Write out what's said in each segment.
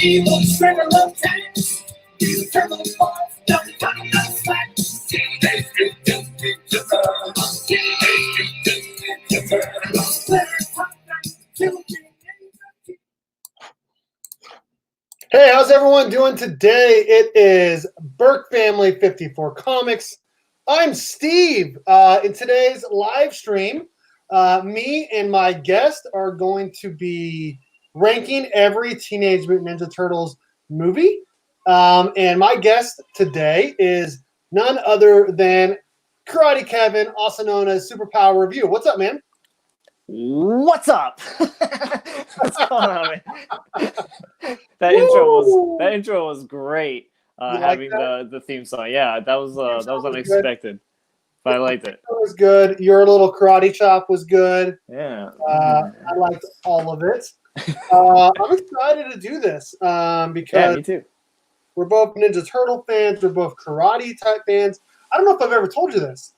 Hey, how's everyone doing today? It is Berkfamily54comics. I'm Steve. In today's live stream, me and my guest are going to be ranking every Teenage Mutant Ninja Turtles movie. And my guest today is none other than Karate Kevin, also known as Superpower Review. What's up, man? What's up? What's going on, man? That intro was great. Having the theme song, yeah, that was unexpected, but I liked it. It was good. Your little karate chop was good. Yeah, I liked all of it. I'm excited to do this because yeah, me too. We're both Ninja Turtle fans. We're both karate type fans. I don't know if I've ever told you this.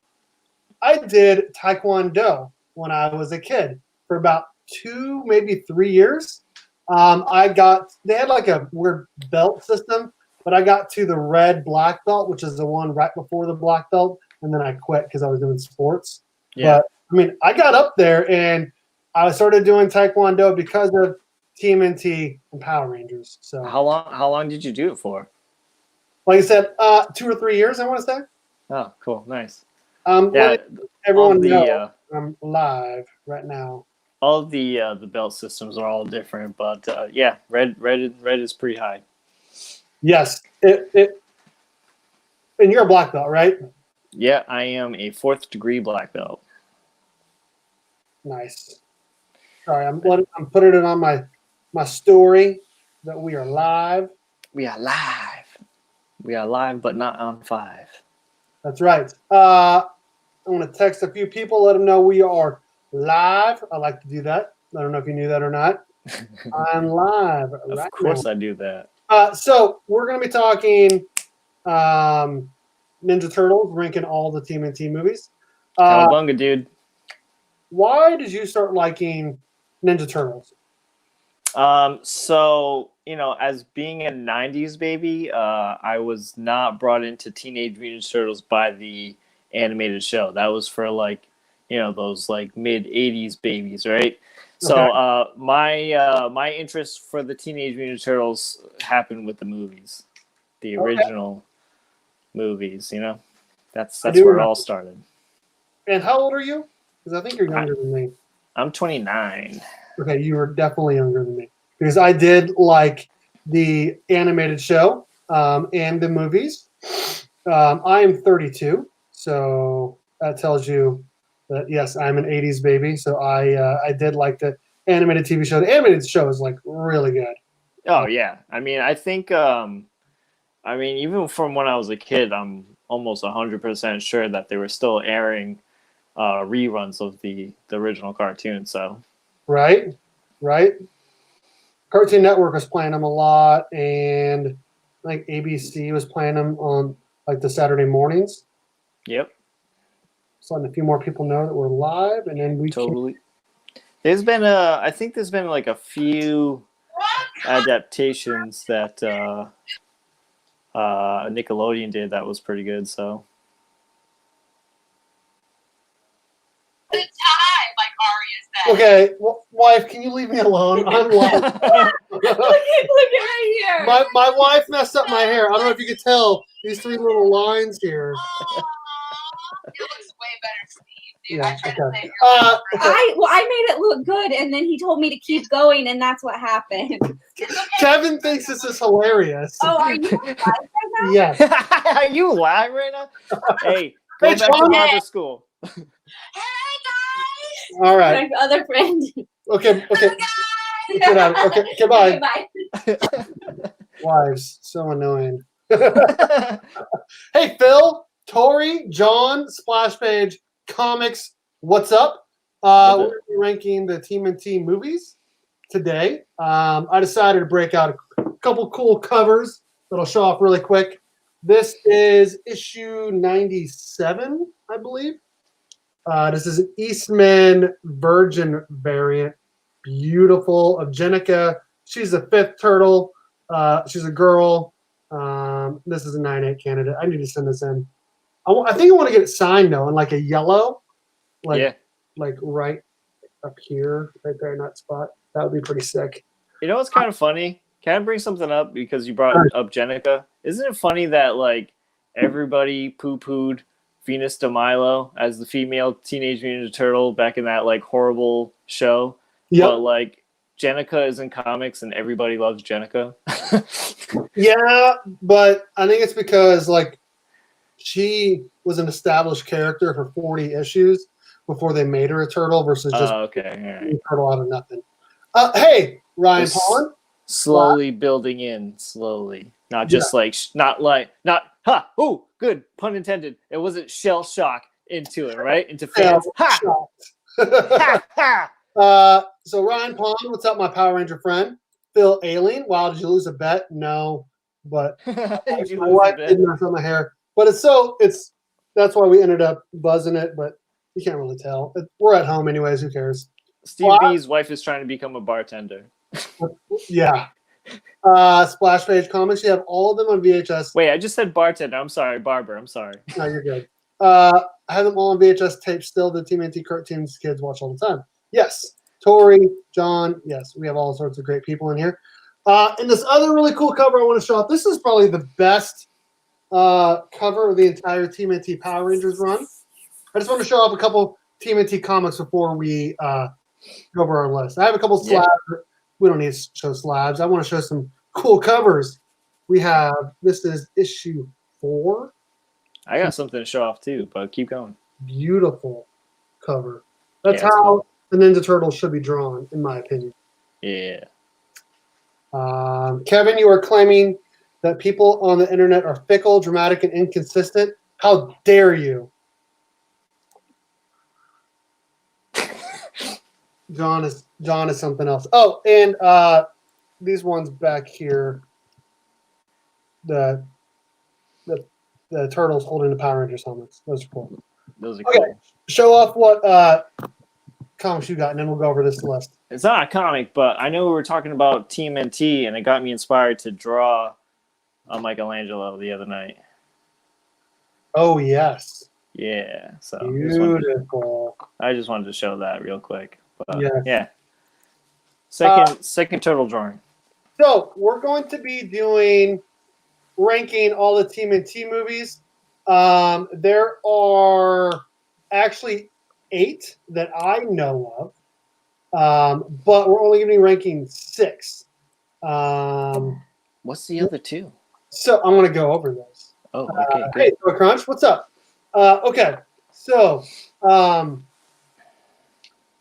I did Taekwondo when I was a kid for about 2, maybe 3 years. They had like a weird belt system, but I got to the red black belt, which is the one right before the black belt, and then I quit because I was doing sports. Yeah. But I mean, I got up there and I started doing Taekwondo because of TMNT and Power Rangers. So how long did you do it for? Like I said, 2 or 3 years, I want to say. Oh, cool, nice. Yeah, everyone knows I'm live right now. All the belt systems are all different, but yeah, red is pretty high. Yes, and you're a black belt, right? Yeah, I am a 4th degree black belt. Nice. Sorry, I'm putting it on my story that we are live. We are live. We are live, but not on 5. That's right. I want to text a few people, let them know we are live. I like to do that. I don't know if you knew that or not. I'm live. Of course I do that. So we're going to be talking Ninja Turtles, ranking all the TMNT movies. Cowabunga, dude. Why did you start liking Ninja Turtles? So, as being a 90s baby, I was not brought into Teenage Mutant Turtles by the animated show. That was for those mid 80s babies, right? So my interest for the Teenage Mutant Turtles happened with the movies, the original movies. That's where it all started. And how old are you? Because I think you're younger than me. I'm 29. Okay, you were definitely younger than me because I did like the animated show and the movies. I am 32, so that tells you that yes, I'm an 80s baby. So I did like the animated TV show. The animated show is really good. Oh yeah, I think even from when I was a kid, I'm almost 100% sure that they were still airing reruns of the original cartoon. So right. Cartoon Network was playing them a lot, and ABC was playing them on the Saturday mornings. Yep. So letting a few more people know that we're live, and then we totally. There's been a few adaptations that Nickelodeon did that was pretty good. So. Okay, wife, can you leave me alone? I'm live. look at right here. My wife messed up my hair. I don't know if you could tell these 3 little lines here. It looks way better, Steve. Dude, Yeah, I tried to say I made it look good, and then he told me to keep going, and that's what happened. Kevin thinks this is hilarious. Oh, are you live right now? Yes. Are you live right now? Hey, go Hey, back to John. barber school. Hey guys! All right. My other friend. Okay. Guys! Get out. Okay, goodbye. Bye. Wives, so annoying. Hey, Phil, Tori, John, Splash Page, Comics, what's up? We're going to be ranking the TMNT movies today. I decided to break out a couple cool covers that I'll show off really quick. This is issue 97, I believe. This is an Eastman Virgin variant. Beautiful. Of Jenica. She's the 5th turtle. She's a girl. This is a 9/8 candidate. I need to send this in. I think I want to get it signed though, in like a yellow, like right up here, right there in that spot. That would be pretty sick. You know what's kind of funny? Can I bring something up because you brought up Jenica? Isn't it funny that like everybody poo-pooed Venus de Milo as the female Teenage Mutant Ninja Turtle back in that like horrible show? Yep. But like Jenica is in comics and everybody loves Jenica. Yeah, but I think it's because like she was an established character for 40 issues before they made her a turtle versus just a turtle out of nothing. Hey, Ryan Pollan. Slowly building in, slowly. Not just not oh, good, pun intended. It wasn't shell shock into it, right? Into fans. Ha! Ha! So Ryan Pollan, what's up, my Power Ranger friend? Phil Aileen, wow, did you lose a bet? No, but my wife did mess up my hair. But it's that's why we ended up buzzing it, but you can't really tell. We're at home anyways, who cares? Steve B's wife is trying to become a bartender. Yeah. Splash Page Comics, you have all of them on VHS. Wait, I just said bartender. I'm sorry, barber. I'm sorry. No, you're good. I have them all on VHS tape still. The TMNT cartoons kids watch all the time. Yes. Tori, John, yes, we have all sorts of great people in here. And this other really cool cover I want to show off. This is probably the best cover of the entire TMNT Power Rangers run. I just want to show off a couple TMNT comics before we go over our list. I have a couple slabs. We don't need to show slabs. I want to show some cool covers. We have, this is issue 4. I got something to show off too, but keep going. Beautiful cover. That's how the Ninja Turtles should be drawn, in my opinion. Yeah. Kevin, you are claiming that people on the internet are fickle, dramatic, and inconsistent. How dare you? John is something else. Oh, and these ones back here, the turtles holding the Power Rangers helmets. Those are cool. Those are cool. Show off what comics you got, and then we'll go over this list. It's not a comic, but I know we were talking about TMNT, and it got me inspired to draw a Michelangelo the other night. Oh, yes. Yeah. So beautiful. I just wanted to show that real quick. But, yes. Yeah. Second turtle drawing. So we're going to be ranking all the TMNT movies. There are actually 8 that I know of. But we're only going to be ranking 6. What's the other 2? So I'm going to go over those. Oh, okay. Good. Hey, Throw Crunch, what's up? Okay, so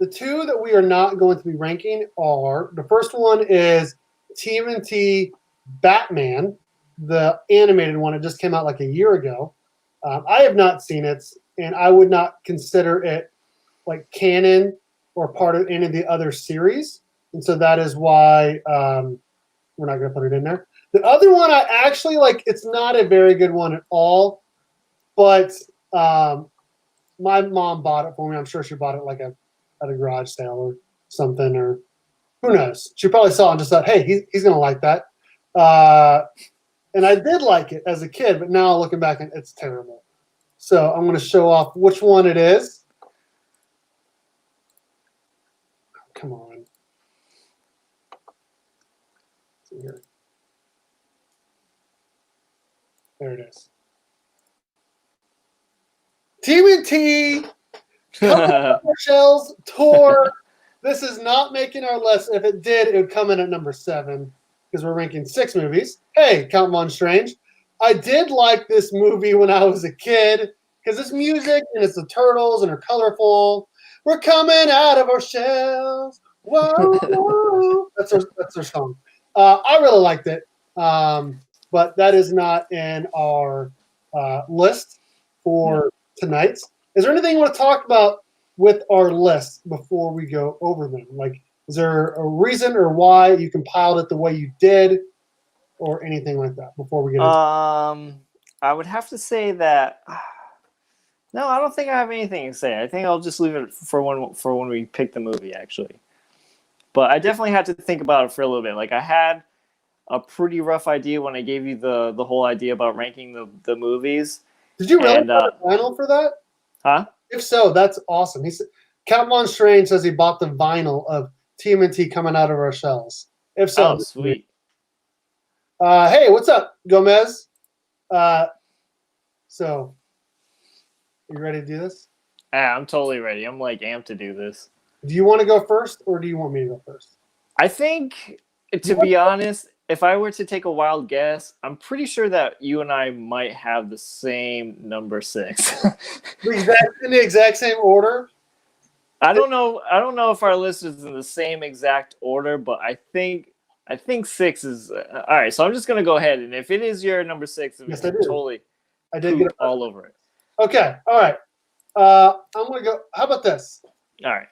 the 2 that we are not going to be ranking are, the first one is TMNT Batman, the animated one. It just came out like a year ago. I have not seen it, and I would not consider it like canon or part of any of the other series. And so that is why we're not going to put it in there. The other one I actually like, it's not a very good one at all, but my mom bought it for me. I'm sure she bought it like at a garage sale or something, or who knows. She probably saw it and just thought, hey, he's going to like that. And I did like it as a kid, but now looking back, it's terrible. So I'm going to show off which one it is. Come on. Let's see here. There it is. TMNT Shells Tour. This is not making our list. If it did, it would come in at number 7 because we're ranking 6 movies. Hey, Count Von Strange. I did like this movie when I was a kid because it's music and it's the turtles and they're colorful. We're coming out of our shells. Whoa, whoa. That's their song. I really liked it, but that is not in our list for tonight. Is there anything you want to talk about with our list before we go over them? Like, is there a reason or why you compiled it the way you did, or anything like that before we get into I would have to say that no, I don't think I have anything to say. I think I'll just leave it for when we pick the movie, actually. But I definitely had to think about it for a little bit. Like, I had a pretty rough idea when I gave you the whole idea about ranking the movies. Did you really And, buy the vinyl for that? Huh? If so, that's awesome. He said, Count Von Strange says he bought the vinyl of TMNT coming out of our shells. If so, Oh, sweet. Hey, what's up, Gomez? So, you ready to do this? I'm totally ready. I'm like amped to do this. Do you want to go first, or do you want me to go first? I think, to be honest, if I were to take a wild guess, I'm pretty sure that you and I might have the same number 6. In the exact same order? I don't know if our list is in the same exact order, but I think 6 is all right. So I'm just gonna go ahead, and if it is your number 6, then Yes, we I can did. totally I did get it all over it. Okay, all right. I'm gonna go. How about this? All right.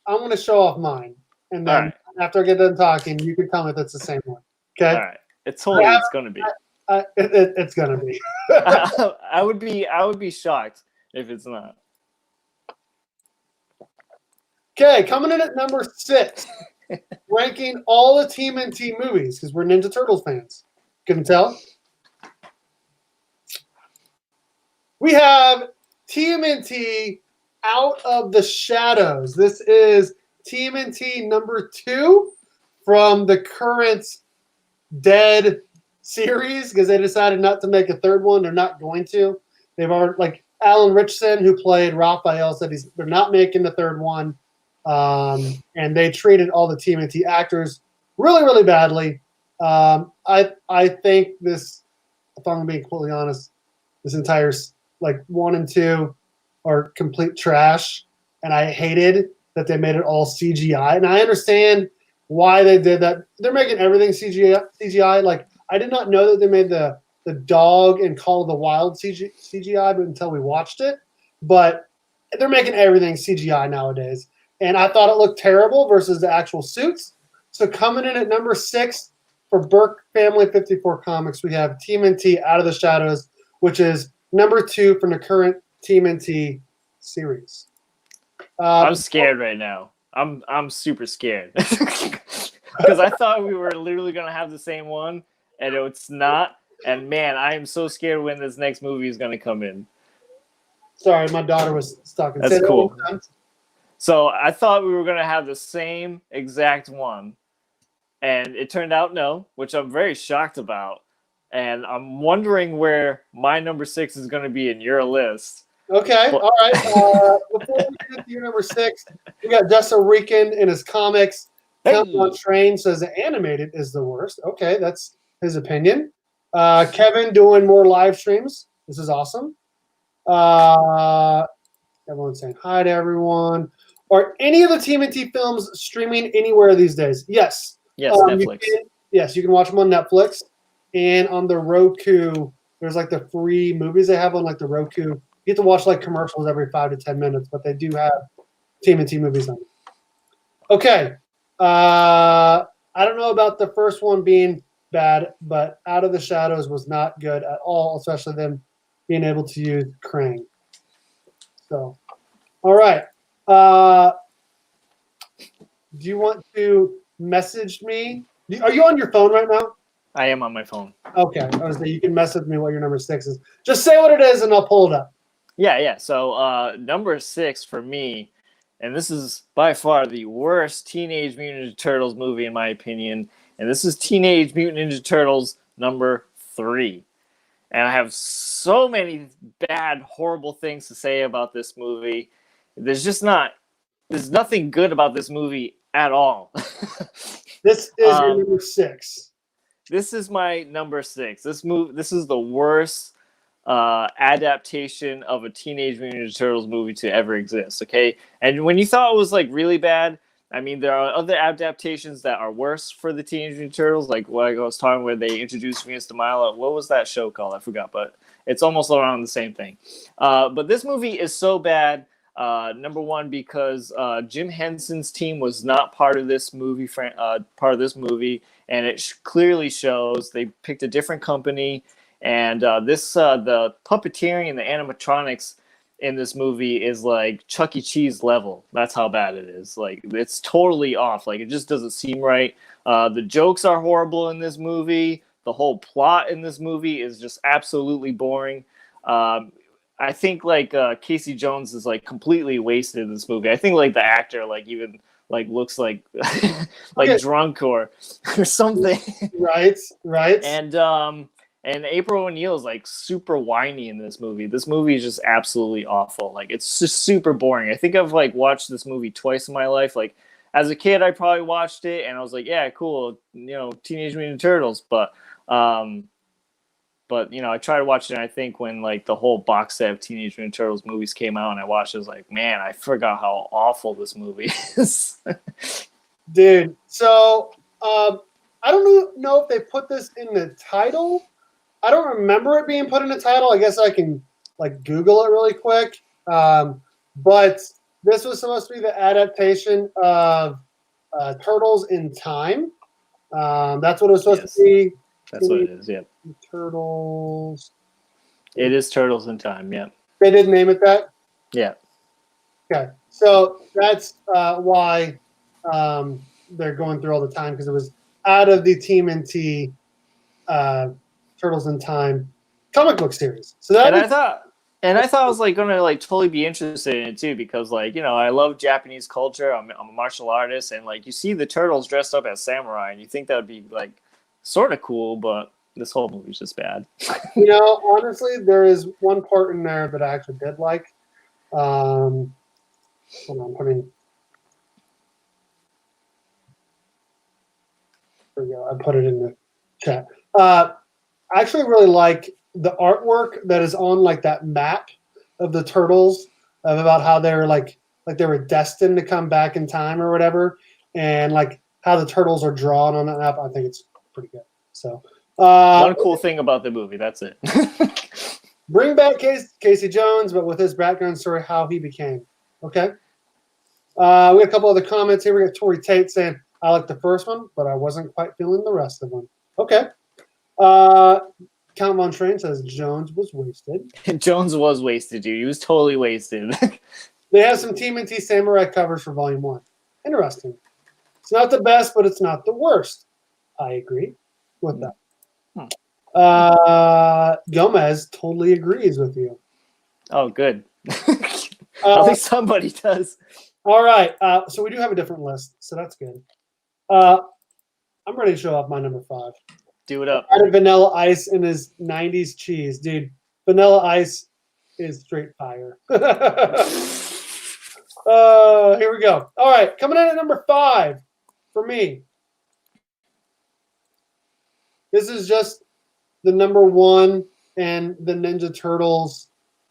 I'm gonna show off mine, and then All right. after I get done talking, you can tell me if it's the same one. Okay? All right. It's gonna be. It's gonna be. I would be shocked if it's not. Okay, coming in at number 6, ranking all the TMNT movies because we're Ninja Turtles fans. Couldn't tell. We have TMNT Out of the Shadows. This is TMNT number 2 from the current Dead series because they decided not to make a third one. They're not going to. They've already, like Alan Richson, who played Raphael, said they're not making the third one. And they treated all the TMNT actors really, really badly. I think this, if I'm being completely honest, this entire 1 and 2 are complete trash, and I hated that they made it all CGI. And I understand why they did that. They're making everything CGI. Like, I did not know that they made the dog and Call of the Wild CGI until we watched it. But they're making everything CGI nowadays. And I thought it looked terrible versus the actual suits. So coming in at number 6 for Berkfamily54comics, we have TMNT Out of the Shadows, which is number 2 from the current TMNT series. I'm scared right now. I'm super scared because I thought we were literally gonna have the same one, and it's not. And man, I am so scared when this next movie is gonna come in. Sorry, my daughter was stuck. That's cool. So I thought we were gonna have the same exact one, and it turned out no, which I'm very shocked about. And I'm wondering where my number 6 is gonna be in your list. Okay, all right. Before we get to your number 6, we got Justin Rican in his comics. Count Von Train says the animated is the worst. Okay, that's his opinion. Kevin doing more live streams. This is awesome. Everyone's saying hi to everyone. Are any of the TMNT films streaming anywhere these days? Yes. Yes, Netflix. You can watch them on Netflix and on the Roku. There's like the free movies they have on like the Roku. You get to watch like commercials every 5 to 10 minutes, but they do have TMNT movies on it. Okay. I don't know about the first one being bad, but Out of the Shadows was not good at all, especially them being able to use Krang. So, all right. Do you want to message me? Are you on your phone right now? I am on my phone. Okay. I was gonna say you can message me what your number 6 is. Just say what it is and I'll pull it up. Yeah. So number 6 for me, and this is by far the worst Teenage Mutant Ninja Turtles movie in my opinion, and this is Teenage Mutant Ninja Turtles number 3. And I have so many bad, horrible things to say about this movie. There's nothing good about this movie at all. This is your number 6. This is my number 6. This is the worst adaptation of a Teenage Mutant Ninja Turtles movie to ever exist. Okay, and when you thought it was like really bad, I mean, there are other adaptations that are worse for the Teenage Mutant Turtles, like what I was talking where they introduced Venus de Milo. What was that show called? I forgot, but it's almost around the same thing. But this movie is so bad. Number one, because Jim Henson's team was not part of this movie, and it clearly shows. They picked a different company, and the puppeteering and the animatronics in this movie is like Chuck E. Cheese level. That's how bad it is. Like, it's totally off. Like, it just doesn't seem right. The jokes are horrible in this movie. The whole plot in this movie is just absolutely boring. I think like Casey Jones is like completely wasted in this movie. I think like the actor like even like looks like like drunk or something. Right. And April O'Neil is like super whiny in this movie. This movie is just absolutely awful. Like, it's just super boring. I think I've like watched this movie twice in my life. Like, as a kid, I probably watched it and I was like, yeah, cool, Teenage Mutant Turtles. But I tried to watch it, and I think when like the whole box set of Teenage Mutant Turtles movies came out and I watched it, I was like, man, I forgot how awful this movie is. Dude, so I don't know if they put this in the title. I don't remember it being put in the title. I guess I can like Google it really quick. But this was supposed to be the adaptation of Turtles in Time. That's what it was supposed to be. That's what it is, yeah. Turtles. It is Turtles in Time, yeah. They did name it that? Yeah. Okay. So that's why they're going through all the time, because it was out of the TMNT Turtles in Time comic book series. So that I thought I was like gonna like totally be interested in it too, because like I love Japanese culture. I'm a martial artist, and like you see the turtles dressed up as samurai, and you think that would be like sort of cool, but this whole movie's just bad. Honestly, there is one part in there that I actually did like. Hold on, there we go. I put it in the chat. I actually really like the artwork that is on like that map of the turtles, about how they're like they were destined to come back in time or whatever, and like how the turtles are drawn on that map. I think it's pretty good. So one cool thing about the movie, that's it. Bring back Casey Jones, but with his background story, how he became. Okay. We have a couple other comments here. We got Tori Tate saying, I like the first one, but I wasn't quite feeling the rest of them. Okay. Count Von Train says Jones was wasted. Jones was wasted, dude. He was totally wasted. They have some TMNT Samurai covers for Volume 1. Interesting. It's not the best, but it's not the worst. I agree with that. Gomez totally agrees with you. Oh, good. At least somebody does. All right. So we do have a different list, so that's good. I'm ready to show off my number 5. Do it up. Added Vanilla Ice in his 90s cheese. Dude, Vanilla Ice is straight fire. Here we go. All right. Coming in at number 5 for me. This is just the number 1 and the Ninja Turtles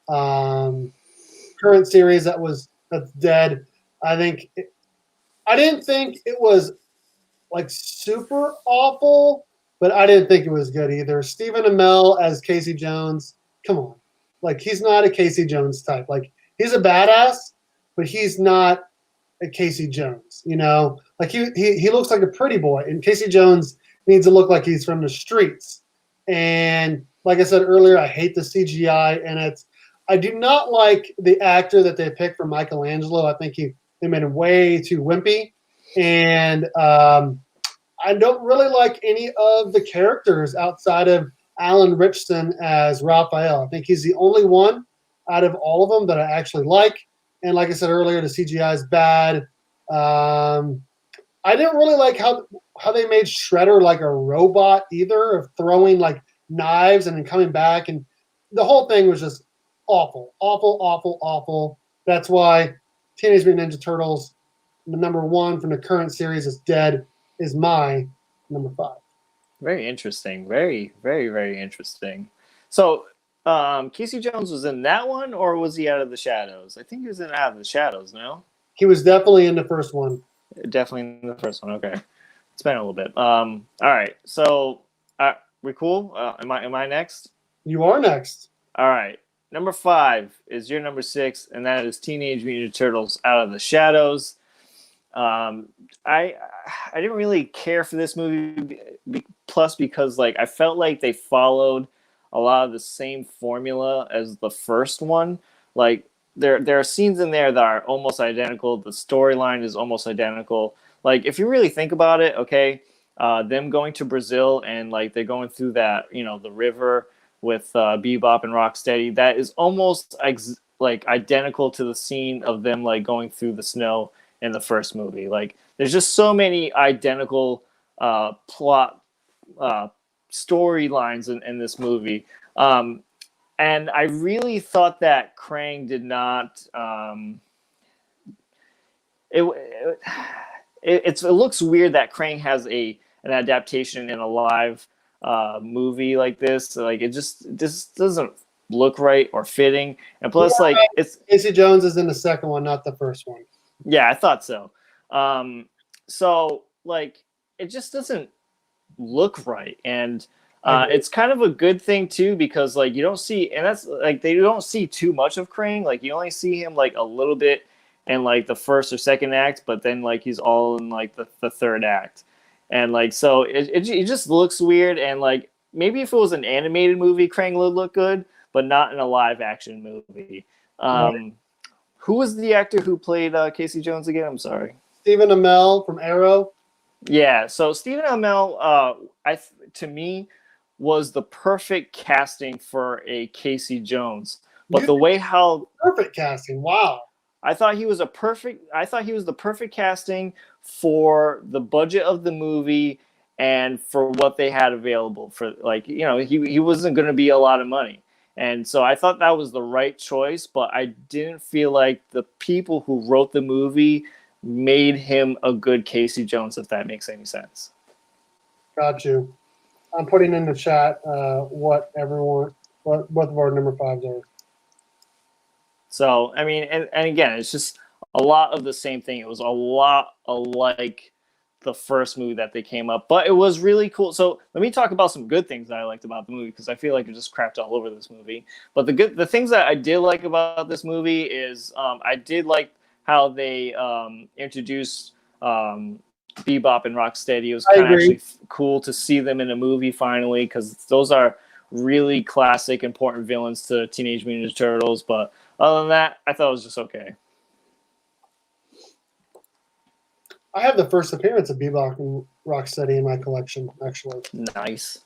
current series that's dead. I didn't think it was like super awful, but I didn't think it was good either. Stephen Amell as Casey Jones, come on. Like, he's not a Casey Jones type. Like, he's a badass, but he's not a Casey Jones, Like, he looks like a pretty boy, and Casey Jones needs to look like he's from the streets. And like I said earlier, I hate the CGI in it. I do not like the actor that they picked for Michelangelo. I think they made him way too wimpy. And I don't really like any of the characters outside of Alan Ritchson as Raphael. I think he's the only one out of all of them that I actually like. And like I said earlier, the CGI is bad. I didn't really like how they made Shredder like a robot either, of throwing like knives and then coming back. And the whole thing was just awful, awful, awful, awful. That's why Teenage Mutant Ninja Turtles, the number 1 from the current series, is dead, is my number 5. Very interesting. Very, very, very interesting. So, Casey Jones was in that one, or was he Out of the Shadows? I think he was in Out of the Shadows, no? He was definitely in the first one. Definitely in the first one, okay. It's been a little bit. All right, so we cool? Am I next? You are next. All right. Number 5 is your number 6, and that is Teenage Mutant Turtles Out of the Shadows. I didn't really care for this movie, plus because like I felt like they followed a lot of the same formula as the first one. Like there are scenes in there that are almost identical. The storyline is almost identical. Like if you really think about it, okay, them going to Brazil and like they're going through that, the river with Bebop and Rocksteady. That is almost like identical to the scene of them like going through the snow in the first movie. Like there's just so many identical plot storylines in this movie. And I really thought that Krang did not. It looks weird that Krang has an adaptation in a live movie like this. Like it just doesn't look right or fitting. And plus, like Casey Jones is in the second one, not the first one. Yeah, I thought so. So like it just doesn't look right, and it's kind of a good thing too, because like you don't see, and that's like they don't see too much of Krang. Like you only see him like a little bit in like the first or second act, but then like he's all in like the third act, and like so it just looks weird. And like maybe if it was an animated movie, Krang would look good, but not in a live action movie. Right. Who was the actor who played Casey Jones again? I'm sorry. Stephen Amell from Arrow. Yeah, so Stephen Amell, to me, was the perfect casting for a Casey Jones. But the way how perfect casting, wow! I thought he was the perfect casting for the budget of the movie and for what they had available. For like, he wasn't going to be a lot of money. And so I thought that was the right choice, but I didn't feel like the people who wrote the movie made him a good Casey Jones, if that makes any sense. Got you. I'm putting in the chat what both of our number 5s are. So, I mean, and again, it's just a lot of the same thing. It was a lot like the first movie that they came up, but it was really cool. So let me talk about some good things that I liked about the movie, because I feel like it just crapped all over this movie. But the things that I did like about this movie is I did like how they introduced Bebop and Rocksteady. It was kind of actually cool to see them in a movie finally, because those are really classic, important villains to Teenage Mutant Ninja Turtles. But other than that, I thought it was just okay. I have the first appearance of Bebop and Rocksteady in my collection, actually. Nice.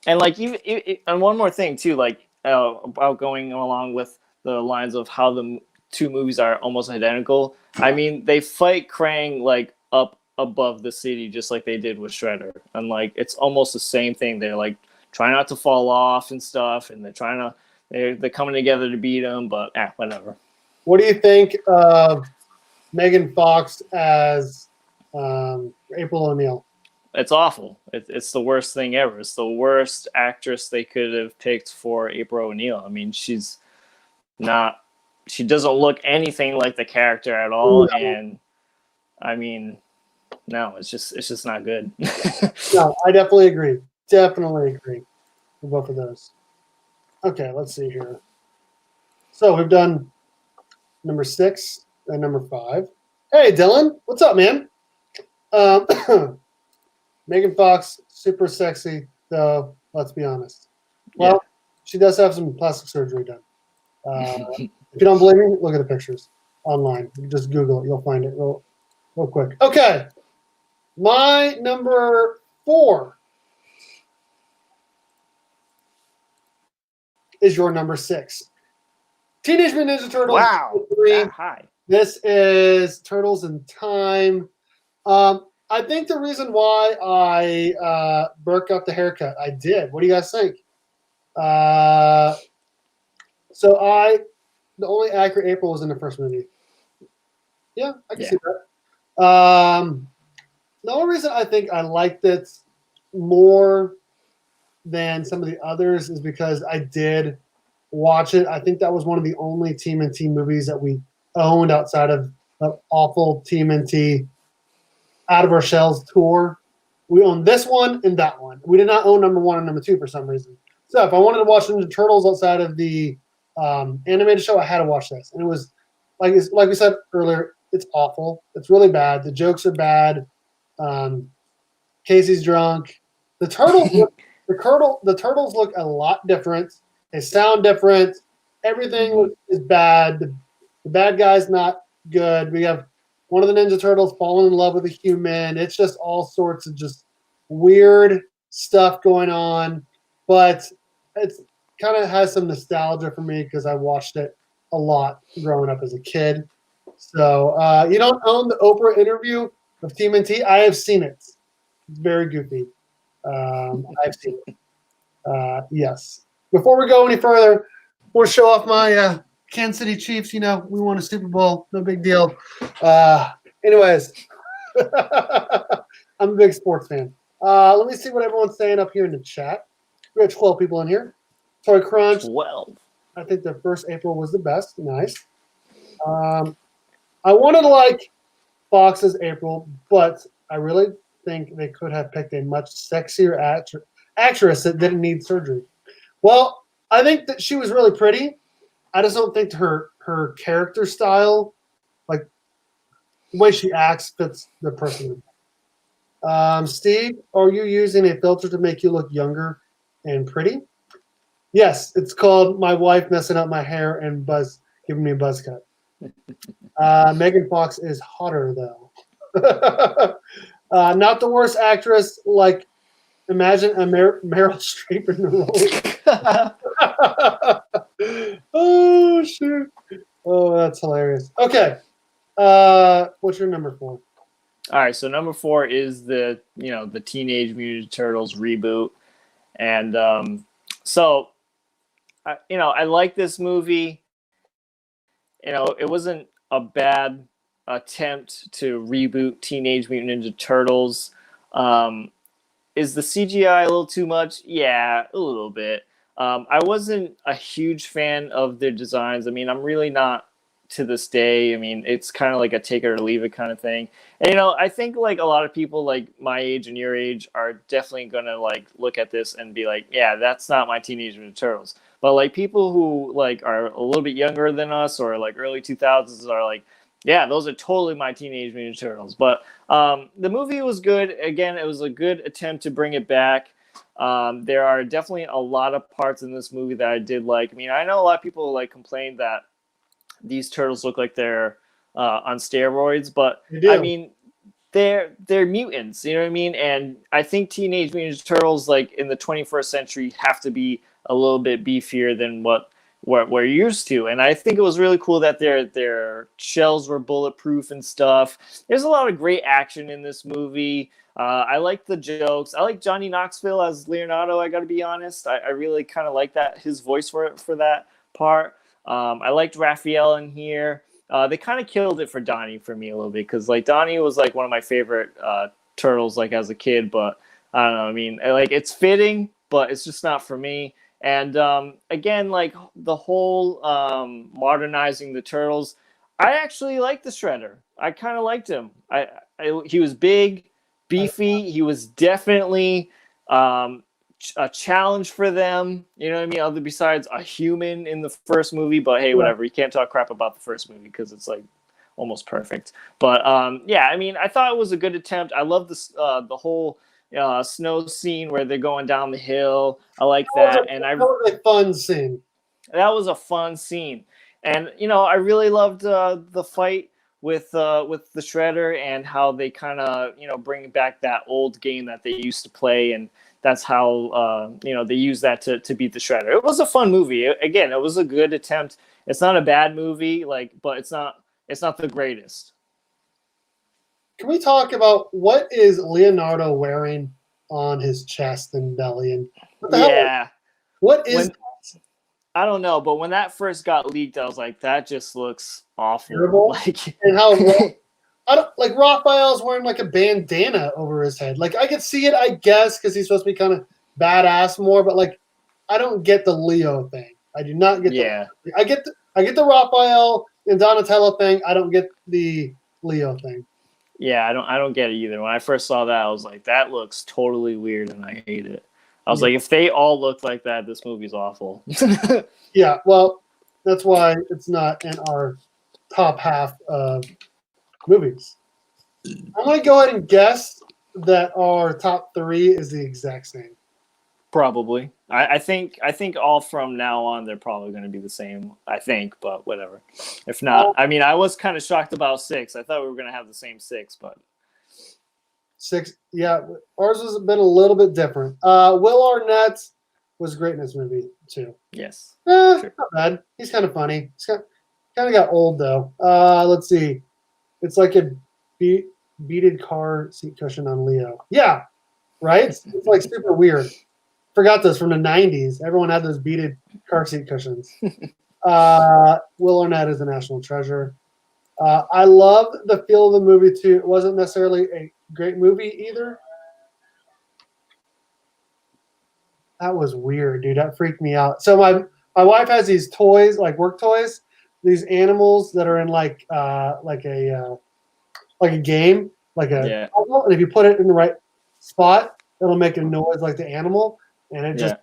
And like, and one more thing too, like about going along with the lines of how the two movies are almost identical. I mean, they fight Krang like up above the city, just like they did with Shredder, and like it's almost the same thing. They're like trying not to fall off and stuff, and they're coming together to beat him. But whatever. What do you think of Megan Fox as April O'Neil? It's awful. It's the worst thing ever. It's the worst actress they could have picked for April O'Neil. I mean, she doesn't look anything like the character at all. No. And I mean, no, it's just not good. No, I definitely agree. Definitely agree with both of those. Okay, let's see here. So we've done number 6 and number 5. Hey, Dylan, what's up, man? Megan Fox, super sexy, though, let's be honest. Well, she does have some plastic surgery done. If you don't believe me, look at the pictures online. Just Google it. You'll find it real quick. Okay. My number 4 is your number 6. Teenage Mutant Ninja Turtles. Wow. 3. That high. This is Turtles in Time. I think the reason why I Burke got the haircut, I did. What do you guys think? The only accurate April was in the first movie. Yeah, I can see that. The only reason I think I liked it more than some of the others is because I did watch it. I think that was one of the only TMNT movies that we owned outside of the awful TMNT Out of Our Shells tour. We owned this one and that one. We did not own number 1 and number 2 for some reason. So if I wanted to watch Ninja Turtles outside of the animated show, I had to watch this. And it was, like we said earlier, it's awful. It's really bad. The jokes are bad. Casey's drunk. The turtles look a lot different. They sound different. everything is bad. The bad guy's not good. We have one of the Ninja Turtles falling in love with a human. It's just all sorts of just weird stuff going on. But it's kind of has some nostalgia for me because I watched it a lot growing up as a kid. So you don't own the Oprah interview of TMNT? I have seen it. It's very goofy. I've seen it. Yes. Before we go any further, I want to show off my Kansas City Chiefs. You know, we won a Super Bowl. No big deal. Anyways, I'm a big sports fan. Let me see what everyone's saying up here in the chat. We have 12 people in here. Toy Crunch. 12. I think the first April was the best. Nice. I wanted to like Fox's April, but I really think they could have picked a much sexier actress that didn't need surgery. Well, I think that she was really pretty. I just don't think her character style, like the way she acts, fits the person. Steve, are you using a filter to make you look younger and pretty? Yes, it's called my wife messing up my hair and giving me a buzz cut. Megan Fox is hotter though. Not the worst actress. Like, imagine a Meryl Streep in the role. Oh shoot! Oh, that's hilarious. Okay, what's your number 4? All right, so number 4 is the Teenage Mutant Turtles reboot, and I like this movie. It wasn't a bad attempt to reboot Teenage Mutant Ninja Turtles. Is the CGI a little too much? Yeah, a little bit. I wasn't a huge fan of their designs. I mean, I'm really not to this day. I mean, it's kind of like a take it or leave it kind of thing. And, I think like a lot of people like my age and your age are definitely going to like look at this and be like, yeah, that's not my Teenage Mutant Turtles. But like people who like are a little bit younger than us or like early 2000s are like, yeah, those are totally my Teenage Mutant Turtles. But the movie was good. Again, it was a good attempt to bring it back. There are definitely a lot of parts in this movie that I did like. I mean, I know a lot of people like complained that these turtles look like they're on steroids, but I mean, they're mutants, you know what I mean? And I think Teenage Mutant Turtles, like in the 21st century, have to be a little bit beefier than what we're used to. And I think it was really cool that their shells were bulletproof and stuff. There's a lot of great action in this movie. I like the jokes. I like Johnny Knoxville as Leonardo. I got to be honest. I really kind of like his voice for that part. I liked Raphael in here. They kind of killed it for Donnie for me a little bit because like Donnie was like one of my favorite turtles like as a kid, but I don't know. I mean, like it's fitting, but it's just not for me. And again, like the whole modernizing the turtles, I actually liked the Shredder. I kind of liked him. He was big, beefy. He was definitely a challenge for them. You know what I mean? Other besides a human in the first movie, but hey, whatever. You can't talk crap about the first movie because it's like almost perfect. But yeah, I mean, I thought it was a good attempt. I love the whole snow scene where they're going down the hill. I like that. That was a fun scene. That was a fun scene. And I really loved the fight with the Shredder and how they kind of bring back that old game that they used to play, and that's how they use that to beat the Shredder. It was a fun movie. Again, it was a good attempt. It's not a bad movie, but it's not the greatest. Can we talk about what is Leonardo wearing on his chest and belly? And what the hell? What is that? I don't know, but when that first got leaked, I was like, that just looks awful. Terrible. And how like Raphael's wearing like a bandana over his head. Like I could see it, I guess, because he's supposed to be kind of badass more, but like I don't get the Leo thing. I do not get I get the Raphael and Donatello thing. I don't get the Leo thing. Yeah, I don't get it either. When I first saw that, I was like, that looks totally weird, and I hate it. I was like, if they all look like that, this movie's awful. Yeah, well, that's why it's not in our top half of movies. I'm going to go ahead and guess that our top 3 is the exact same. Probably. I think all from now on they're probably going to be the same. I think, but whatever. If not, I mean, I was kind of shocked about 6. I thought we were going to have the same 6, but 6, yeah, ours has been a little bit different. Will Arnett was great in this movie too. yes, Not bad. He's kind of funny. He's kind of got old though. Let's see. It's like a beaded car seat cushion on Leo. Yeah, right. It's like super weird. Forgot those from the 90s. Everyone had those beaded car seat cushions. Will Arnett is a national treasure. I love the feel of the movie too. It wasn't necessarily a great movie either. That was weird, dude. That freaked me out. So my wife has these toys, like work toys, these animals that are in like a game, and if you put it in the right spot, it'll make a noise like the animal, and it just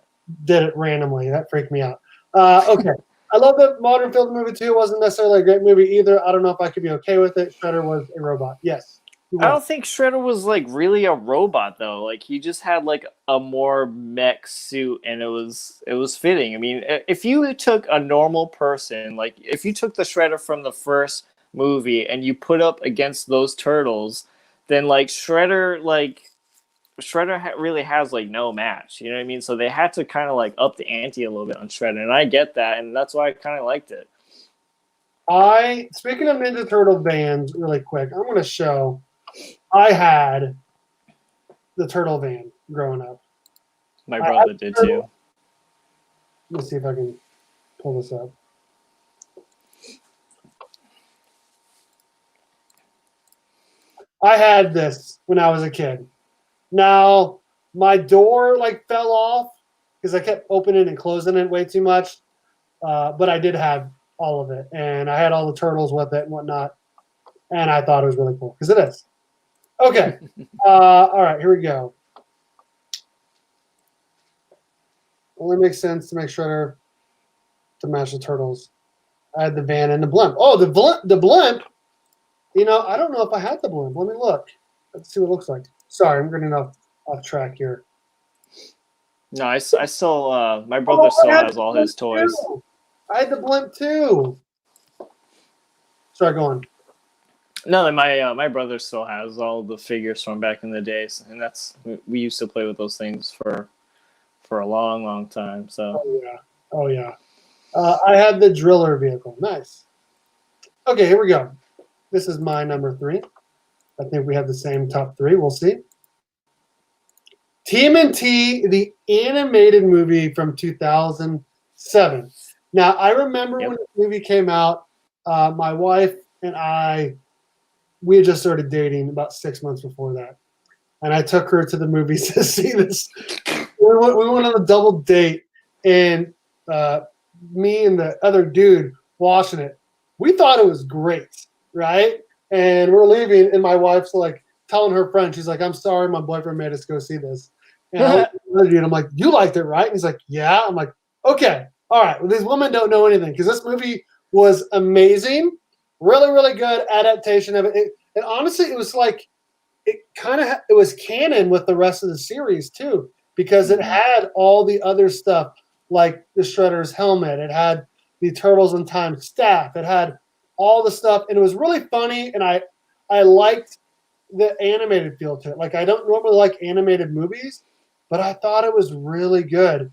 did it randomly. That freaked me out. Okay. I love the modern film movie too. It wasn't necessarily a great movie either. I don't know if I could be okay with it. Shredder was a robot. Yes. I don't think Shredder was like really a robot though. Like he just had like a more mech suit, and it was fitting. I mean, if you took a normal person, like if you took the Shredder from the first movie and you put up against those turtles, then like Shredder really has like no match. You know what I mean? So they had to kind of like up the ante a little bit on Shredder, and I get that, and that's why I kind of liked it. Speaking of Ninja Turtle bands, really quick, I'm going to show. I had the Turtle van growing up. My brother did too. Let's see if I can pull this up. I had this when I was a kid. Now, my door like fell off because I kept opening and closing it way too much. But I did have all of it, and I had all the turtles with it and whatnot. And I thought it was really cool because it is. Okay. All right, here we go. Only makes sense to make Shredder to match the turtles. I had the van and the blimp. Oh, the blimp. You know, I don't know if I had the blimp. Let me look. Let's see what it looks like. Sorry, I'm getting off track here. No, I still my brother still has all his toys. Too. I had the blimp too. Sorry, go on. No, my brother still has all the figures from back in the days, and we used to play with those things for a long, long time. So. Oh yeah. I had the driller vehicle. Nice. Okay, here we go. This is my number 3. I think we have the same top 3. We'll see. TMNT, the animated movie from 2007. Now, I remember when the movie came out, my wife and I, we had just started dating about 6 months before that. And I took her to the movies to see this. We went on a double date, and me and the other dude watching it, we thought it was great, right? And we're leaving, and my wife's like telling her friend, she's like, I'm sorry, my boyfriend made us go see this. And I'm like, you liked it, right? And he's like, yeah. I'm like, okay, all right. Well, these women don't know anything because this movie was amazing, really, really good adaptation of it. And honestly, it was like it was canon with the rest of the series too, because it had all the other stuff like the Shredder's helmet. It had the Turtles in Time staff. It had all the stuff, and it was really funny. And I liked the animated feel to it. Like I don't normally like animated movies, but I thought it was really good.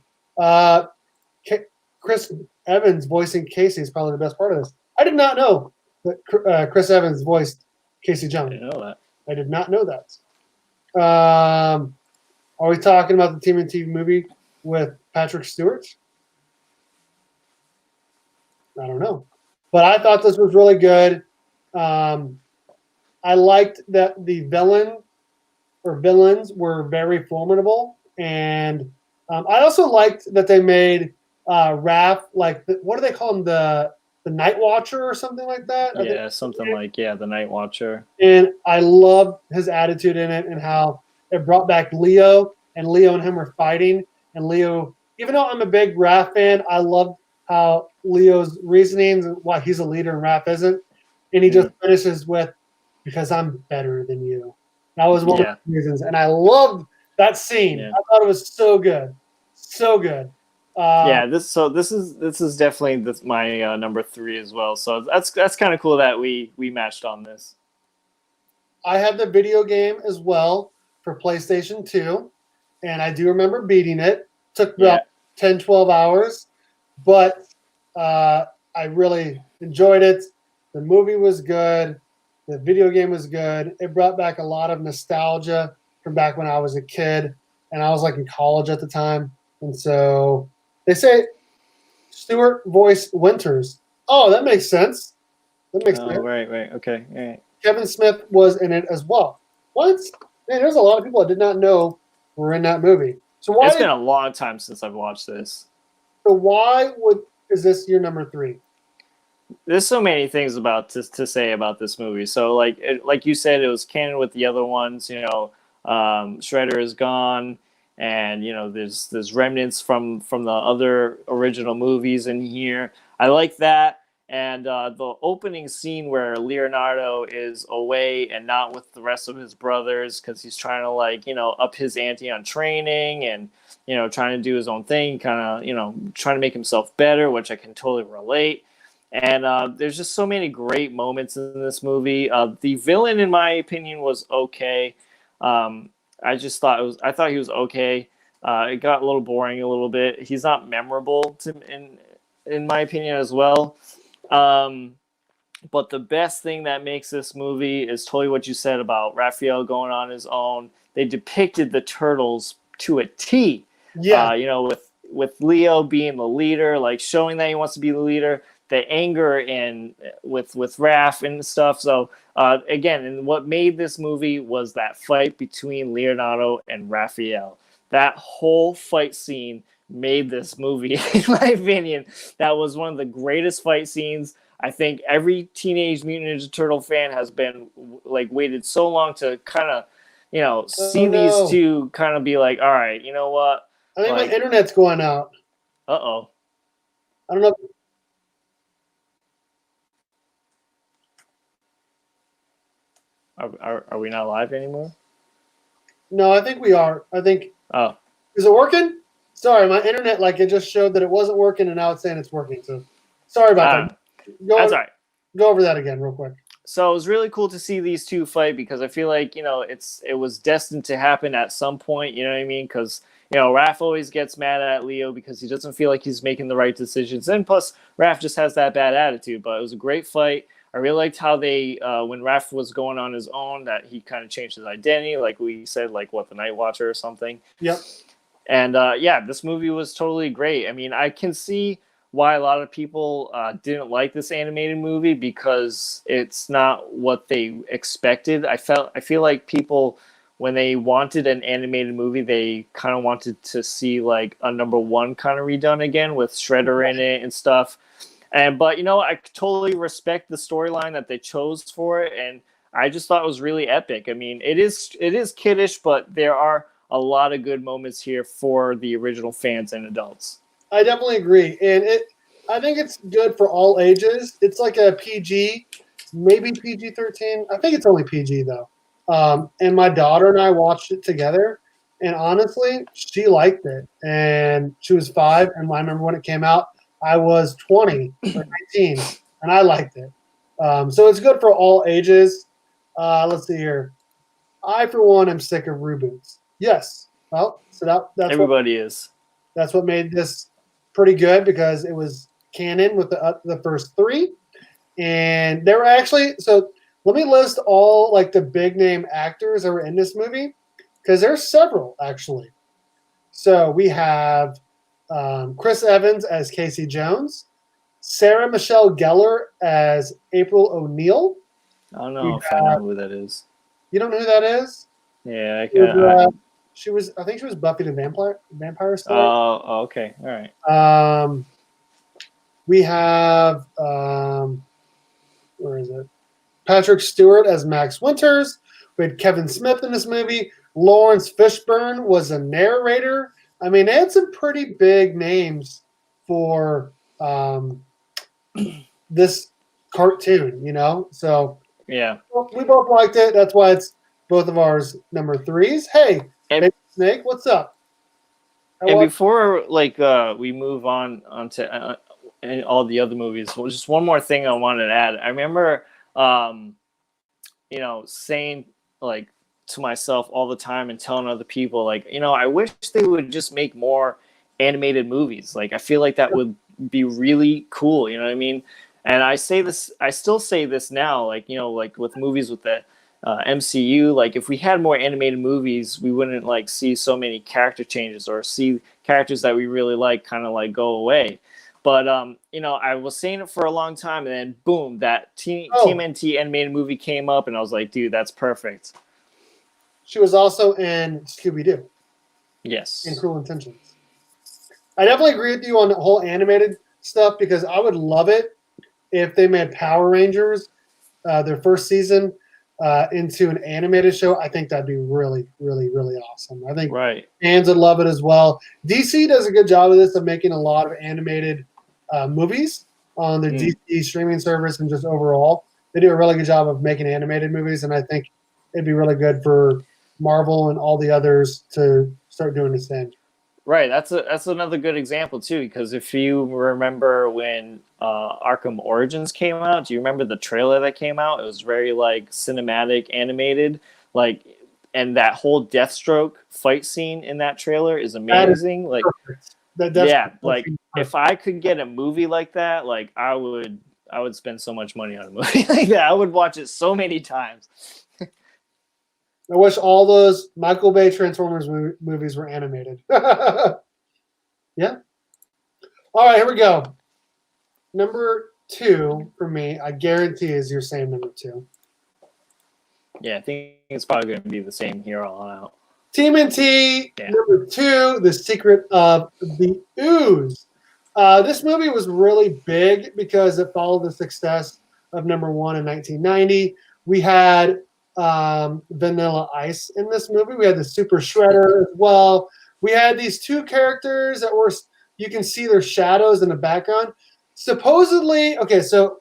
Chris Evans voicing Casey is probably the best part of this. I did not know that Chris Evans voiced Casey Jones. I didn't know that. I did not know that. Are we talking about the TMNT movie with Patrick Stewart? I don't know. But I thought this was really good. I liked that the villains were very formidable. And I also liked that they made Raph, like, what do they call him? The Night Watcher or something like that? Yeah, something like, the Night Watcher. And I loved his attitude in it and how it brought back Leo, and Leo and him were fighting. And Leo, even though I'm a big Raph fan, I loved how Leo's reasonings and why he's a leader and Raph isn't. And he just finishes with, because I'm better than you. That was one of the reasons. And I loved that scene. Yeah. I thought it was so good. So good. Yeah, this is definitely my number 3 as well. So that's kind of cool that we matched on this. I had the video game as well for PlayStation 2, and I do remember beating it. Took about 10, 12 hours, but I really enjoyed it. The movie was good. The video game was good. It brought back a lot of nostalgia from back when I was a kid, and I was like in college at the time. And so they say Stewart voiced Winters. Oh, that makes sense. That makes sense. Right, okay, all right. Kevin Smith was in it as well. What? Man, there's a lot of people I did not know were in that movie. So why? It's been a long time since I've watched this. So why is this your number 3? There's so many things to say about this movie. So like you said, it was canon with the other ones. You know, Shredder is gone, and you know there's remnants from the other original movies in here. I like that. And the opening scene where Leonardo is away and not with the rest of his brothers because he's trying to up his ante on training and trying to do his own thing, kind of trying to make himself better, which I can totally relate. And there's just so many great moments in this movie. The villain, in my opinion, was okay. I thought he was okay. It got a little boring a little bit. He's not memorable in my opinion as well. But the best thing that makes this movie is totally what you said about Raphael going on his own. They depicted the Turtles to a T. Yeah. With Leo being the leader, like showing that he wants to be the leader, the anger and with Raph and stuff. So again, and what made this movie was that fight between Leonardo and Raphael. That whole fight scene made this movie, in my opinion. That was one of the greatest fight scenes. I think every Teenage Mutant Ninja Turtle fan has been waited so long to kind of see these two kind of be like, all right, you know what? I think my internet's going out. Uh-oh. I don't know. Are we not live anymore? No, I think we are. I think. Oh. Is it working? Sorry, my internet it just showed that it wasn't working, and now it's saying it's working. So, sorry about that. That's all right. Go over that again real quick. So it was really cool to see these two fight because I feel like it was destined to happen at some point. You know what I mean? Because Raph always gets mad at Leo because he doesn't feel like he's making the right decisions, and plus Raph just has that bad attitude. But it was a great fight. I really liked how they, when Raph was going on his own, that he kind of changed his identity, like we said, the Night Watcher or something. Yep. And this movie was totally great. I mean, I can see why a lot of people didn't like this animated movie because it's not what they expected. I feel like people, when they wanted an animated movie, they kind of wanted to see a number 1 kind of redone again with Shredder in it and stuff. But I totally respect the storyline that they chose for it, and I just thought it was really epic. I mean, it is kiddish, but there are a lot of good moments here for the original fans and adults. I definitely agree, and I think it's good for all ages. It's like a PG, maybe PG-13. I think it's only PG though. And my daughter and I watched it together, and honestly, she liked it. And she was 5, and I remember when it came out, I was 20 or 19, and I liked it. So it's good for all ages. Let's see here. I, for one, am sick of reboots. Yes. Well, so that's everybody is. That's what made this pretty good because it was canon with the first 3, and they were actually. So let me list all the big name actors that were in this movie because there's several actually. So we have Chris Evans as Casey Jones, Sarah Michelle Gellar as April O'Neil. I don't know if I know who that is. You don't know who that is? Yeah, I can. She was. I think she was Buffy the Vampire Slayer. Oh, okay, all right. We have where is it? Patrick Stewart as Max Winters. We had Kevin Smith in this movie. Lawrence Fishburne was a narrator. I mean, they had some pretty big names for this cartoon, So yeah, we both liked it. That's why it's both of ours number 3s. Hey, Snake, what's up? And before like we move on onto and all the other movies, well, just one more thing I wanted to add. I remember, saying like to myself all the time and telling other people, like, I wish they would just make more animated movies. Like, I feel like that would be really cool. You know what I mean? And I still say this now, like, like with movies with the MCU, like if we had more animated movies, we wouldn't like see so many character changes or see characters that we really like kind of like go away. But I was saying it for a long time, and then boom, that TMNT animated movie came up, and I was like, dude, that's perfect. She was also in Scooby-Doo. Yes. In Cruel Intentions. I definitely agree with you on the whole animated stuff, because I would love it if they made Power Rangers, their first season, into an animated show. I think that'd be really, really, really awesome. I think fans would love it as well. DC does a good job of this, of making a lot of animated movies on the DC streaming service, and just overall, they do a really good job of making animated movies, and I think it'd be really good for Marvel and all the others to start doing the same. Right, that's another good example too, because if you remember when Arkham Origins came out, do you remember the trailer that came out? It was very like cinematic, animated, like, and that whole Deathstroke fight scene in that trailer is amazing. Like, like if I could get a movie like that, like I would spend so much money on a movie like that. I would watch it so many times. I wish all those Michael Bay Transformers movies were animated. Yeah. All right, here we go. Number 2 for me, I guarantee, is your same number 2. Yeah, I think it's probably going to be the same here all out. TMNT number 2, The Secret of the Ooze. This movie was really big because it followed the success of number 1 in 1990. We had Vanilla Ice in this movie. We had the Super Shredder as well. We had these 2 characters that were, you can see their shadows in the background. Supposedly, okay, so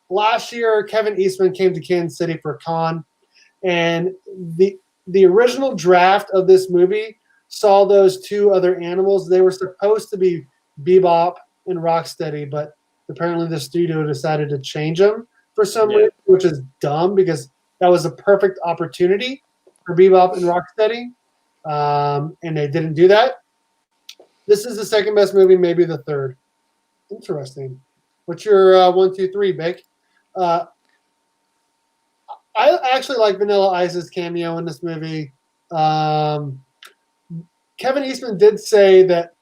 last year Kevin Eastman came to Kansas City for a con, and the original draft of this movie saw those 2 other animals. They were supposed to be Bebop and Rocksteady, but apparently the studio decided to change them for some reason, which is dumb, because that was a perfect opportunity for Bebop and Rocksteady, and they didn't do that. This is the second best movie, maybe the third. Interesting. What's your 1, 2, 3, Bake? I actually like Vanilla Ice's cameo in this movie. Kevin Eastman did say that